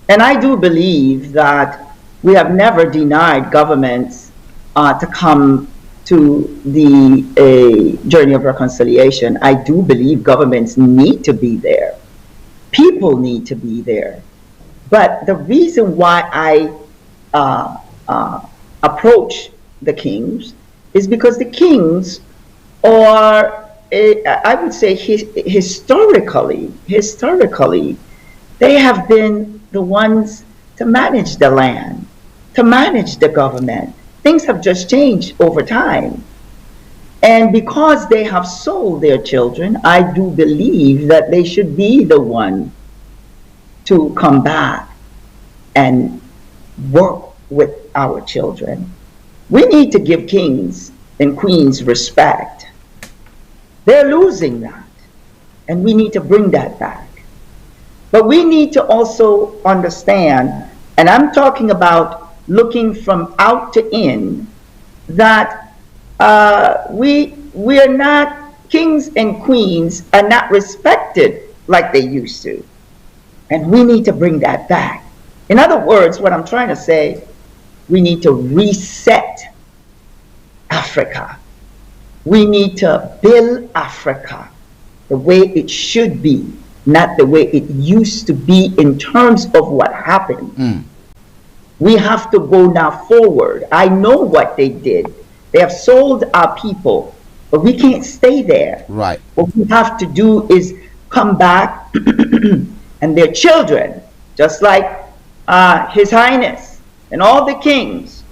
And I do believe that we have never denied governments to come to the journey of reconciliation. I do believe governments need to be there. People need to be there. But the reason why I approach the kings is because the kings are, I would say, historically, they have been the ones to manage the land, to manage the government. Things have just changed over time. And because they have sold their children, I do believe that they should be the one to come back and work with our children. We need to give kings and queens respect. They're losing that, and we need to bring that back. But we need to also understand, and I'm talking about looking from out to in, that we are not, kings and queens are not respected like they used to. And we need to bring that back. In other words, what I'm trying to say, we need to reset Africa. We need to build Africa the way it should be, not the way it used to be in terms of what happened. We have to go now forward. I know what they did. They have sold our people, but we can't stay there. Right. What we have to do is come back and their children, just like His Highness and all the kings.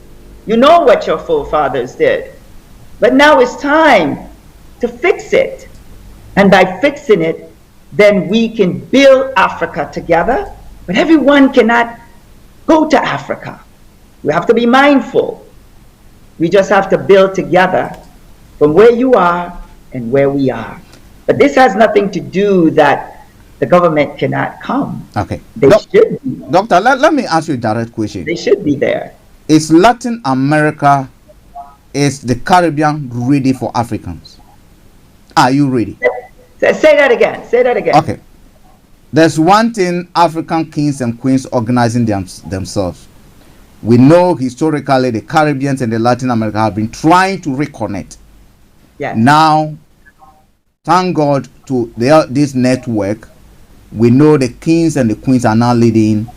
You know what your forefathers did. But now it's time to fix it. And by fixing it, then we can build Africa together. But everyone cannot go to Africa. We have to be mindful. We just have to build together from where you are and where we are. But this has nothing to do that the government cannot come. Okay. They should be. Doctor, let me ask you a direct question. They should be there. Is Latin America, is the Caribbean ready for Africans? Are you ready? Say that again. Say that again. Okay. There's one thing African kings and queens organizing themselves. We know historically the Caribbeans and the Latin America have been trying to reconnect. Yes. Now, thank God to this network, we know the kings and the queens are now leading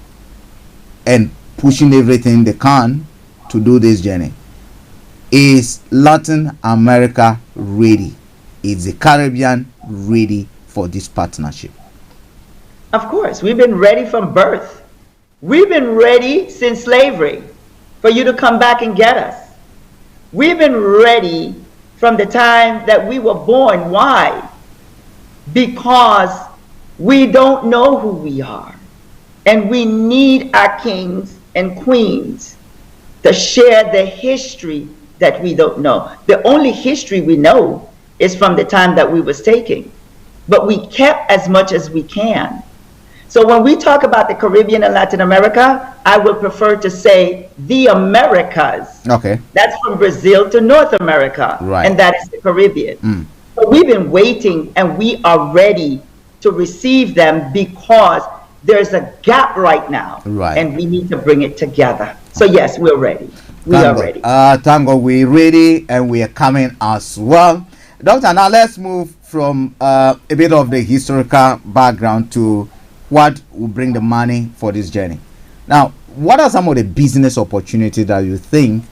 and pushing everything they can to do this journey. Is Latin America ready? Is the Caribbean ready for this partnership? Of course, we've been ready from birth. We've been ready since slavery for you to come back and get us. We've been ready from the time that we were born. Why? Because we don't know who we are. And we need our kings and queens to share the history that we don't know. The only history we know is from the time that we was taking. But we kept as much as we can. So when we talk about the Caribbean and Latin America, I would prefer to say the Americas. Okay. That's from Brazil to North America. Right. And that is the Caribbean. So we've been waiting and we are ready to receive them because there's a gap right now, Right. and we need to bring it together. So yes, we're ready. We Thank are God. ready. Thank God we're ready and we are coming as well. Doctor, now let's move from a bit of the historical background to what will bring the money for this journey. Now, what are some of the business opportunities that you think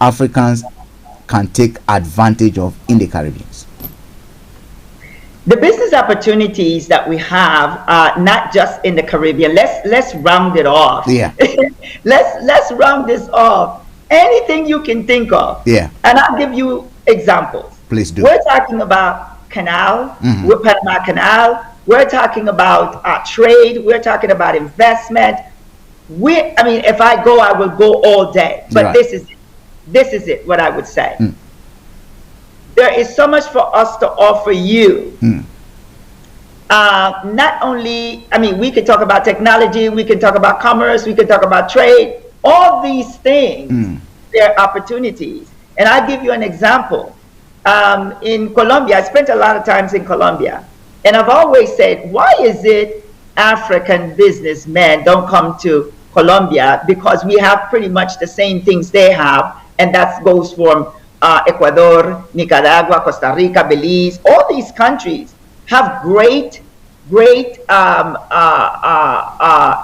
Africans can take advantage of in the Caribbean? The business opportunities that we have are not just in the Caribbean. Let's round it off. Yeah. let's round this off. Anything you can think of. Yeah. And I'll give you examples. Please do. We're talking about canal, Mhm. we're Panama Canal. We're talking about trade. We're talking about investment. If I go, I will go all day. But Right. this is it. What I would say. There is so much for us to offer you. Not only, we could talk about technology, we can talk about commerce, we can talk about trade. All these things, they're opportunities. And I'll give you an example. In Colombia, I spent a lot of times in Colombia. And I've always said, why is it African businessmen don't come to Colombia? Because we have pretty much the same things they have. And that goes from Ecuador, Nicaragua, Costa Rica, Belize. All these countries have great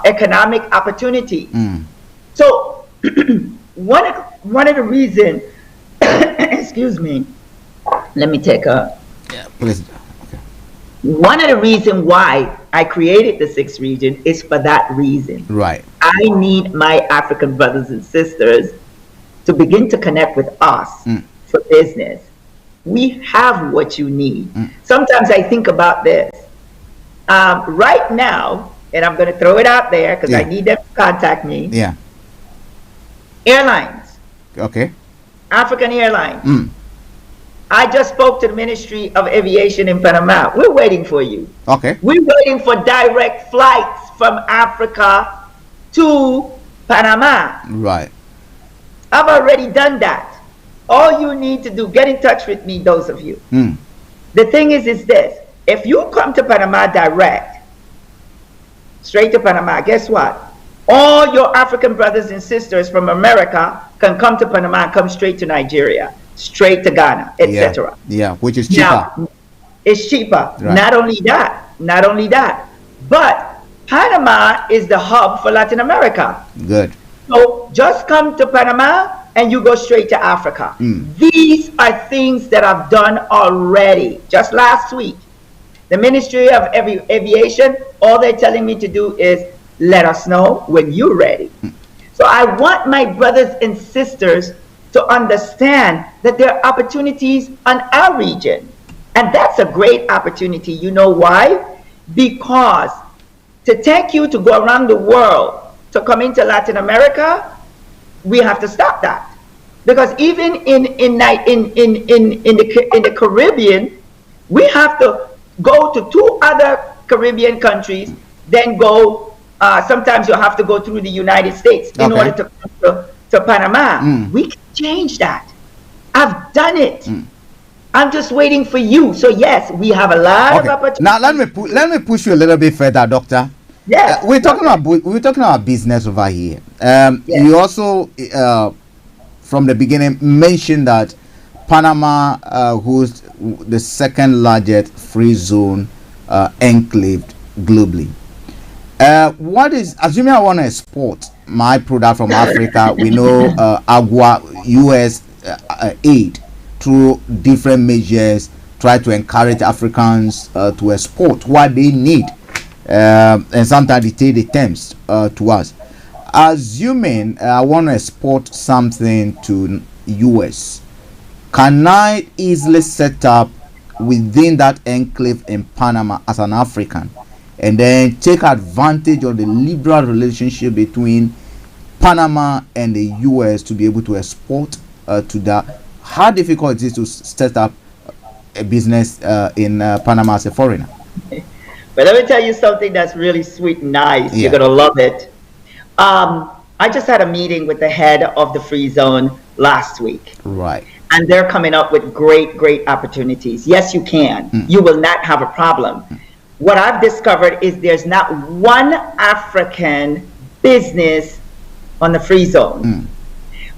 economic opportunity. So one of the reasons, excuse me, let me take a. Yeah, please. One of the reasons why I created the 6th region is for that reason. Right. I need my African brothers and sisters to begin to connect with us for business. We have what you need. Sometimes I think about this. Right now, and I'm going to throw it out there because I need them to contact me. Yeah. Airlines. Okay. African Airlines. I just spoke to the Ministry of Aviation in Panama. We're waiting for you. Okay. We're waiting for direct flights from Africa to Panama. Right. I've already done that. All you need to do, get in touch with me, those of you. The thing is this. If you come to Panama direct, straight to Panama, guess what? All your African brothers and sisters from America can come to Panama and come straight to Nigeria, straight to Ghana, etc. Yeah, which is cheaper. Now, it's cheaper. Right. Not only that, but Panama is the hub for Latin America. Good. So just come to Panama and you go straight to Africa. These are things that I've done already. Just last week, the Ministry of Aviation, all they're telling me to do is let us know when you're ready. So I want my brothers and sisters to understand that there are opportunities on our region. And that's a great opportunity. You know why? Because to take you to go around the world, to come into Latin America, we have to stop that. Because even in the Caribbean, we have to go to 2 other Caribbean countries, then go, sometimes you have to go through the United States in order to come to Panama. We can change that. I've done it. I'm just waiting for you. So yes, we have a lot of opportunities. Now let me push you a little bit further, Doctor. Yeah, we're talking about business over here. You also from the beginning mentioned that Panama hosts the 2nd largest free zone enclave globally. What is, assuming I want to export my product from Africa, we know US aid through different measures try to encourage Africans to export what they need, and sometimes they take the terms to us. Assuming I want to export something to US, can I easily set up within that enclave in Panama as an African and then take advantage of the liberal relationship between Panama and the US to be able to export to that? How difficult is it to set up a business in Panama as a foreigner? But let me tell you something that's really sweet and nice. Yeah. You're going to love it. I just had a meeting with the head of the free zone last week. Right. And they're coming up with great opportunities. Yes, you can. You will not have a problem. what I've discovered is there's not one African business on the free zone.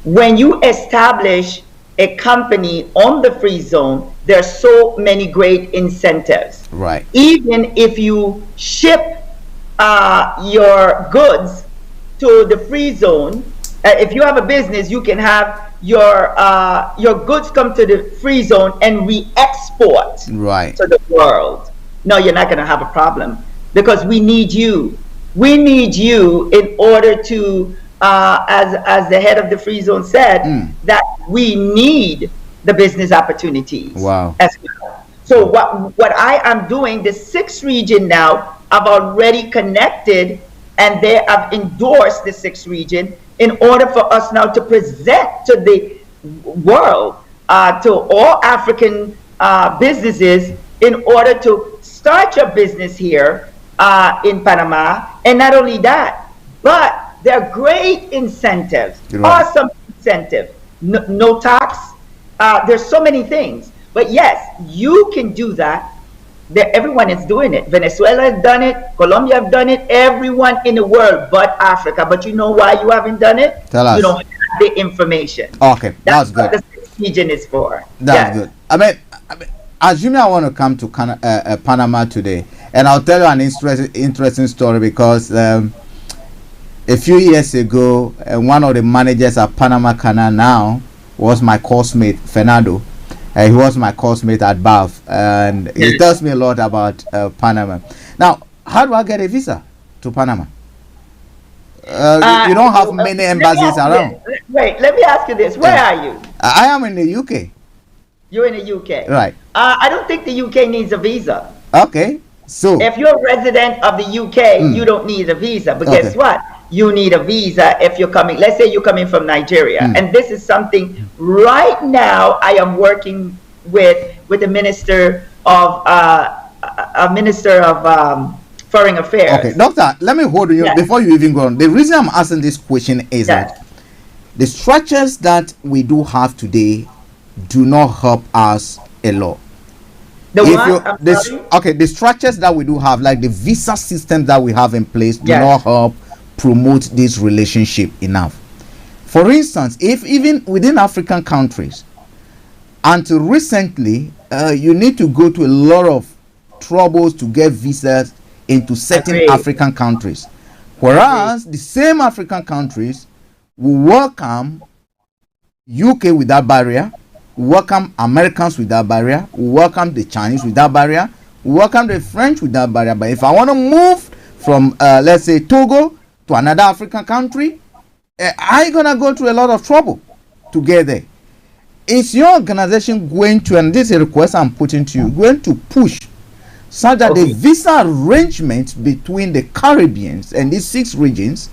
When you establish a company on the free zone, there's so many great incentives. Right. Even if you ship your goods to the free zone, if you have a business, you can have your goods come to the free zone and re-export Right. to the world. No, you're not going to have a problem, because we need you. We need you in order to, as the head of the free zone said, that we need the business opportunities. Wow. As well. So what I am doing, the 6th region now, I've already connected, and they have endorsed the 6th region in order for us now to present to the world, to all African businesses, in order to start your business here in Panama. And not only that, but there are great incentives, awesome incentive, no tax. There's so many things. But yes, you can do that. Everyone is doing it. Venezuela has done it. Colombia have done it. Everyone in the world but Africa. But you know why you haven't done it? Tell us. You don't have the information. Okay, that's good. What the 6th region is for. That's good. I mean, assuming I want to come to Panama today, and I'll tell you an interesting story, because a few years ago, one of the managers at Panama Canal now was my course mate, Fernando. He was my course mate at BAF, and he tells me a lot about Panama. Now, how do I get a visa to Panama? You don't have many embassies around. Wait, let me ask you this. Where are you? I am in the UK. You're in the UK. Right. I don't think the UK needs a visa. Okay. So if you're a resident of the UK, you don't need a visa. But guess what? You need a visa if you're coming. Let's say you're coming from Nigeria, and this is something right now I am working with the Minister of Foreign Affairs. Okay, Doctor, let me hold you before you even go on. The reason I'm asking this question is that the structures that we do have today do not help us a lot. The structures that we do have, like the visa system that we have in place, do not help promote this relationship enough. For instance, if even within African countries, until recently, you need to go to a lot of troubles to get visas into certain African countries, whereas the same African countries will welcome UK without barrier, welcome Americans without barrier, welcome the Chinese without barrier, welcome the French without barrier. But if I want to move from let's say Togo to another African country, I'm gonna go through a lot of trouble to get there. Is your organization going to, and this is a request I'm putting to you, going to push so that the visa arrangements between the Caribbeans and these 6 regions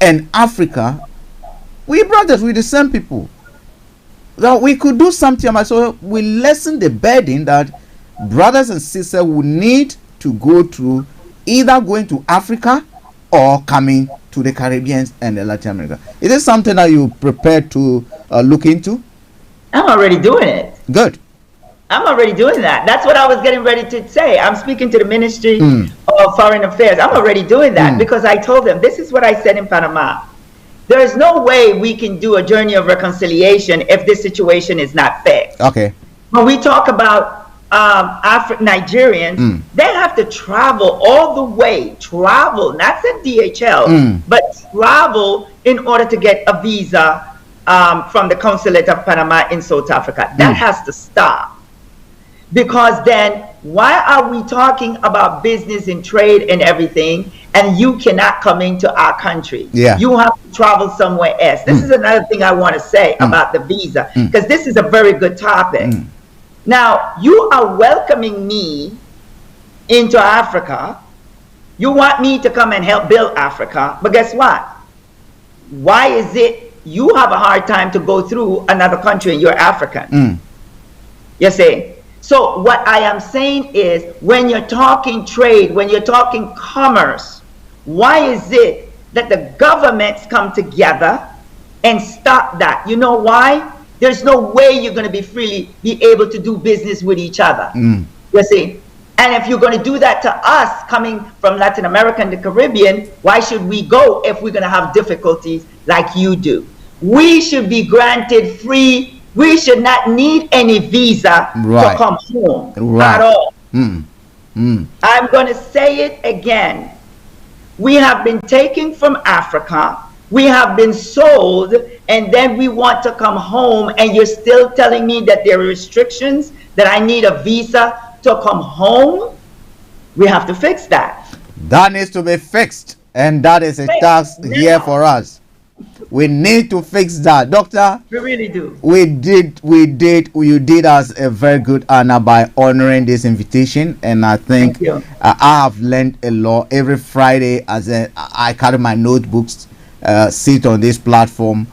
and Africa, we brothers with the same people, that we could do something about, so we lessen the burden that brothers and sisters will need to go through, either going to Africa or coming to the Caribbean and the Latin America. Is this something that you prepared to look into? I'm already doing it. Good. I'm already doing that. That's what I was getting ready to say. I'm speaking to the Ministry of Foreign Affairs. I'm already doing that because I told them, this is what I said in Panama. There is no way we can do a journey of reconciliation if this situation is not fixed. Okay. When we talk about Nigerians, they have to travel all the way, not send DHL, but travel in order to get a visa from the consulate of Panama in South Africa. That has to stop. Because then, why are we talking about business and trade and everything, and you cannot come into our country? You have to travel somewhere else. This is another thing I want to say about the visa, because this is a very good topic. Now, you are welcoming me into Africa. You want me to come and help build Africa, but guess what? Why is it you have a hard time to go through another country and you're African? You see? So what I am saying is, when you're talking trade, when you're talking commerce, why is it that the governments come together and stop that? You know why? There's no way you're going to be freely be able to do business with each other. You see? And if you're going to do that to us coming from Latin America and the Caribbean, why should we go if we're going to have difficulties like you do? We should be granted free. We should not need any visa to come home at all. I'm going to say it again. We have been taken from Africa. We have been sold, and then we want to come home, and you're still telling me that there are restrictions, that I need a visa to come home? We have to fix that. That needs to be fixed, and that is a task here for us. We need to fix that, Doctor. We really do. You did us a very good honor by honoring this invitation, and I think I have learned a lot. Every Friday, I carry my notebooks, sit on this platform,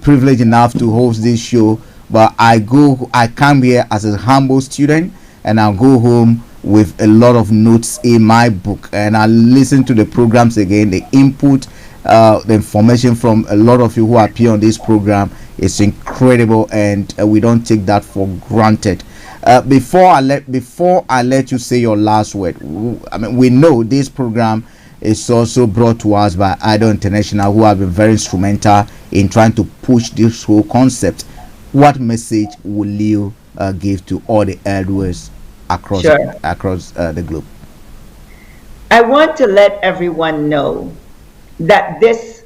privileged enough to host this show. But I come here as a humble student, and I'll go home with a lot of notes in my book, and I listen to the programs again, the input, the information from a lot of you who appear on this program is incredible, and we don't take that for granted. Before I let you say your last word, I mean, we know this program is also brought to us by IDO International, who have been very instrumental in trying to push this whole concept. What message will you give to all the elders across the globe? I want to let everyone know that this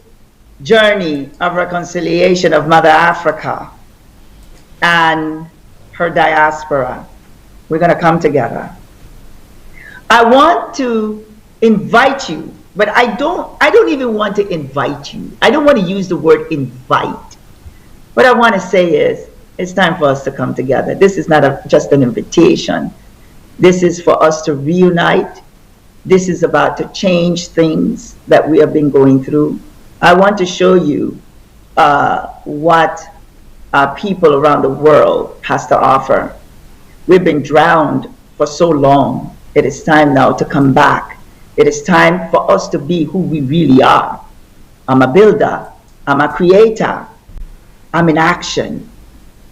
journey of reconciliation of Mother Africa and her diaspora, we're going to come together. I want to invite you, but I don't even want to invite you. I don't want to use the word invite. What I want to say is, it's time for us to come together. This is not just an invitation. This is for us to reunite. This is about to change things that we have been going through. I want to show you what people around the world has to offer. We've been drowned for so long. It is time now to come back. It is time for us to be who we really are. I'm a builder. I'm a creator. I'm in action.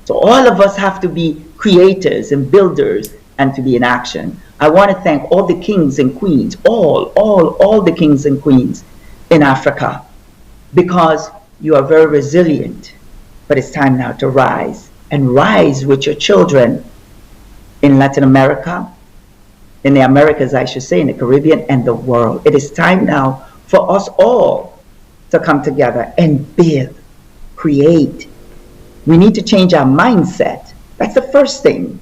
So all of us have to be creators and builders and to be in action. I want to thank all the kings and queens, all the kings and queens in Africa, because you are very resilient. But it's time now to rise, and rise with your children in Latin America, in the Americas, I should say, in the Caribbean and the world. It is time now for us all to come together and build, create. We need to change our mindset. That's the first thing,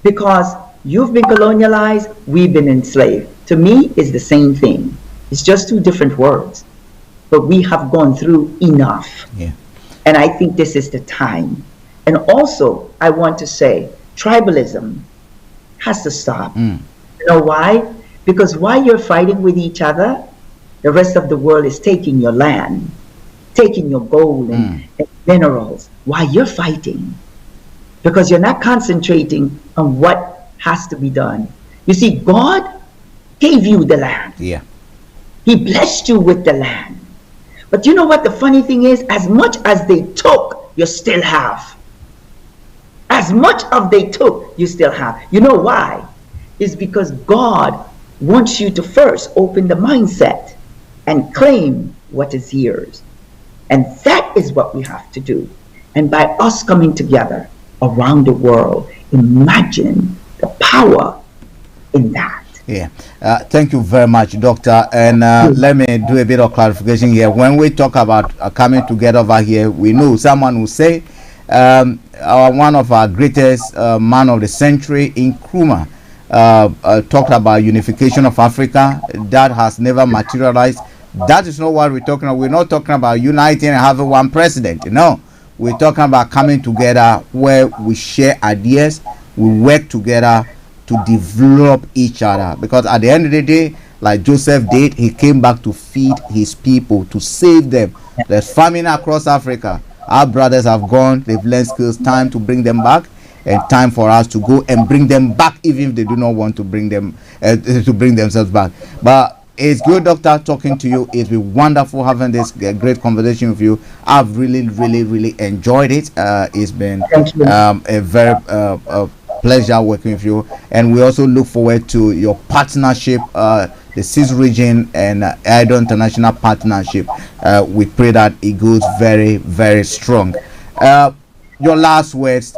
because you've been colonialized, we've been enslaved. To me, it's the same thing. It's just two different words, but we have gone through enough. Yeah. And I think this is the time. And also, I want to say, tribalism has to stop. You know why? Because while you're fighting with each other, the rest of the world is taking your land, taking your gold and minerals while you're fighting. Because you're not concentrating on what has to be done. You see, God gave you the land. Yeah. He blessed you with the land. But you know what the funny thing is? As much as they took, you still have. As much as they took, you still have. You know why? It's because God wants you to first open the mindset and claim what is yours. And that is what we have to do. And by us coming together around the world, imagine the power in that. Yeah. Thank you very much, Doctor. And let me do a bit of clarification here. When we talk about coming together over here, we know someone will say one of our greatest man of the century, Nkrumah, talked about unification of Africa. That has never materialized. That is not what we're talking about. We're not talking about uniting and having one president. No, we're talking about coming together where we share ideas, we work together to develop each other. Because at the end of the day, like Joseph did, he came back to feed his people, to save them. There's famine across Africa. Our brothers have gone, they've learned skills. Time to bring them back, and time for us to go and bring them back, even if they do not want to bring them to bring themselves back. But it's good, Doctor, talking to you. It's been wonderful having this great conversation with you. I've really enjoyed it. It's been a very pleasure working with you, and we also look forward to your partnership, the 6th region and IDO International partnership. We pray that it goes very, very strong. Your last words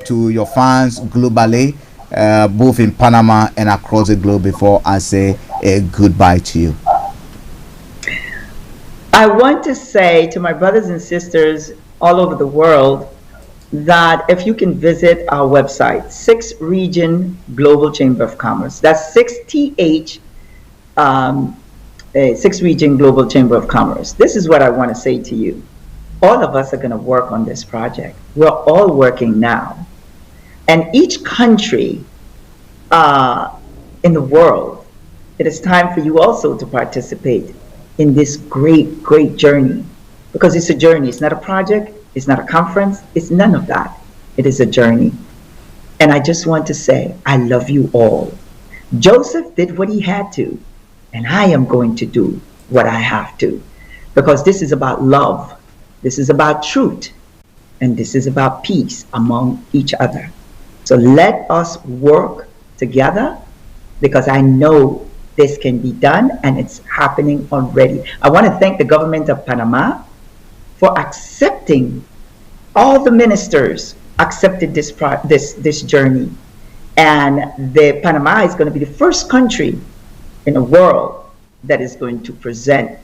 to your fans globally, both in Panama and across the globe, before I say a goodbye to you. I want to say to my brothers and sisters all over the world that if you can visit our website, 6th Region Global Chamber of Commerce, that's 6TH, 6th Region Global Chamber of Commerce. This is what I want to say to you. All of us are going to work on this project. We're all working now. And each country in the world, it is time for you also to participate in this great, great journey. Because it's a journey. It's not a project. It's not a conference. It's none of that. It is a journey. And I just want to say, I love you all. Joseph did what he had to, and I am going to do what I have to. Because this is about love. This is about truth. And this is about peace among each other. So let us work together, because I know this can be done, and it's happening already. I want to thank the government of Panama for accepting. All the ministers accepted this journey, and Panama is going to be the first country in the world that is going to present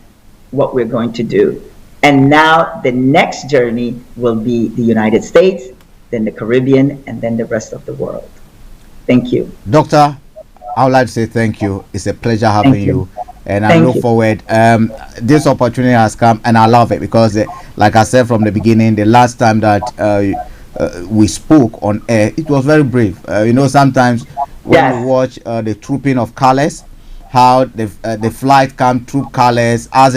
what we're going to do. And now the next journey will be the United States, then the Caribbean, and then the rest of the world. Thank you. Doctor, I would like to say thank you. It's a pleasure having you. And I look forward. This opportunity has come, and I love it, because like I said from the beginning, the last time that we spoke on air, it was very brief. You know, sometimes when you watch the trooping of colors, how the flight come troop colors, I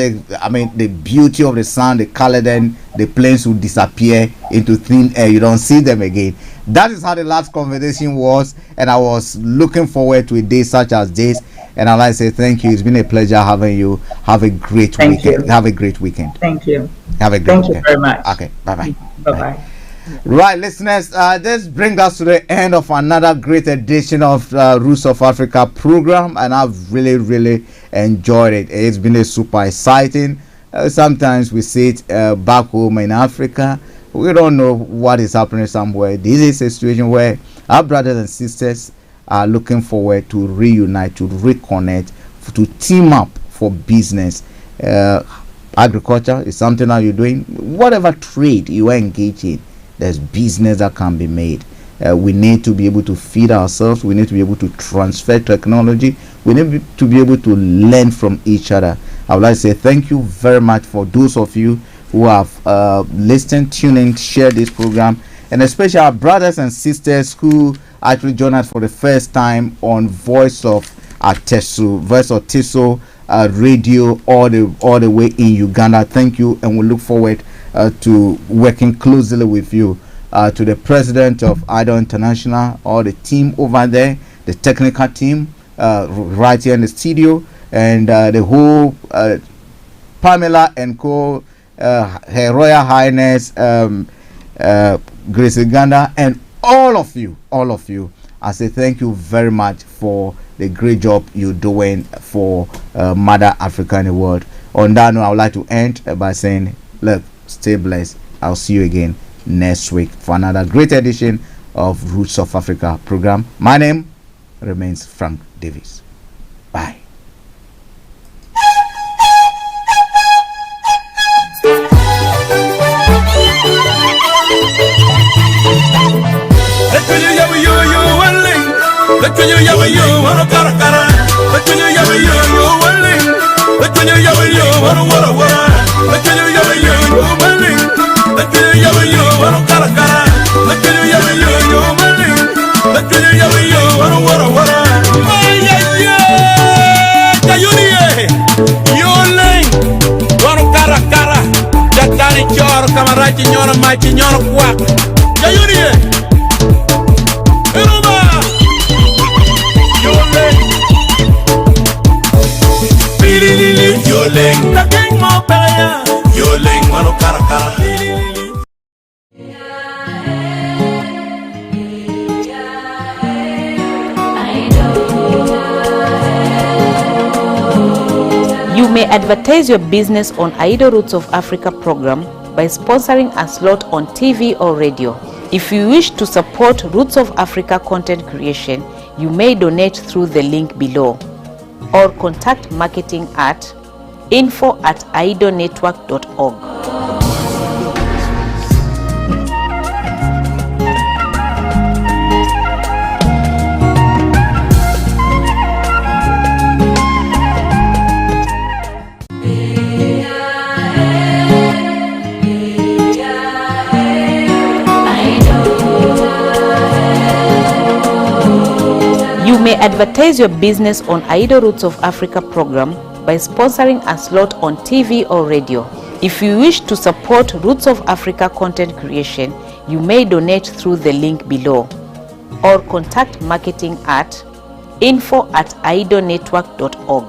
mean the beauty of the sun, the color, then the planes will disappear into thin air. You don't see them again. That is how the last conversation was, and I was looking forward to a day such as this. And I'd like to say thank you. It's been a pleasure having you. Have a great weekend. Have a great weekend. Thank you. Have a great weekend. Thank you very much. Okay. Bye-bye. Bye-bye. Right, listeners, this brings us to the end of another great edition of Roots of Africa program, and I've really, really enjoyed it. It's been a super exciting. Sometimes we sit back home in Africa. We don't know what is happening somewhere. This is a situation where our brothers and sisters are looking forward to reunite, to reconnect, to team up for business. Agriculture is something that you're doing. Whatever trade you are engaged in, there's business that can be made. We need to be able to feed ourselves. We need to be able to transfer technology. We need to be able to learn from each other. I would like to say thank you very much for those of you who have listened, tuned in, shared this program, and especially our brothers and sisters who actually joined us for the first time on Voice of Teso radio all the way in Uganda. Thank you, and we look forward to working closely with you. To the president of IDO International, all the team over there, the technical team right here in the studio, and the whole Pamela and co, Her Royal Highness Grace Uganda, and all of you. I say thank you very much for the great job you're doing for Mother Africa in the world. On that note, I would like to end by saying, look, stay blessed. I'll see you again next week for another great edition of Roots of Africa program. My name remains Frank Davis. Bye. Camarada nyora machi nyora kwak Jayunie Eroba Yole Bilili Yole Nakeng mo pelaya Yole mano karakara may advertise your business on Aido Roots of Africa program by sponsoring a slot on TV or radio. If you wish to support Roots of Africa content creation, you may donate through the link below or contact marketing at info@aidonetwork.org. You may advertise your business on Aido Roots of Africa program by sponsoring a slot on TV or radio. If you wish to support Roots of Africa content creation, you may donate through the link below or contact marketing at info@aidonetwork.org.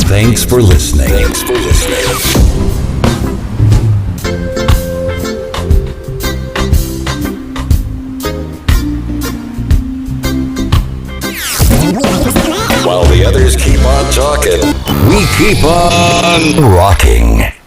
Thanks for listening. others keep on talking, we keep on rocking.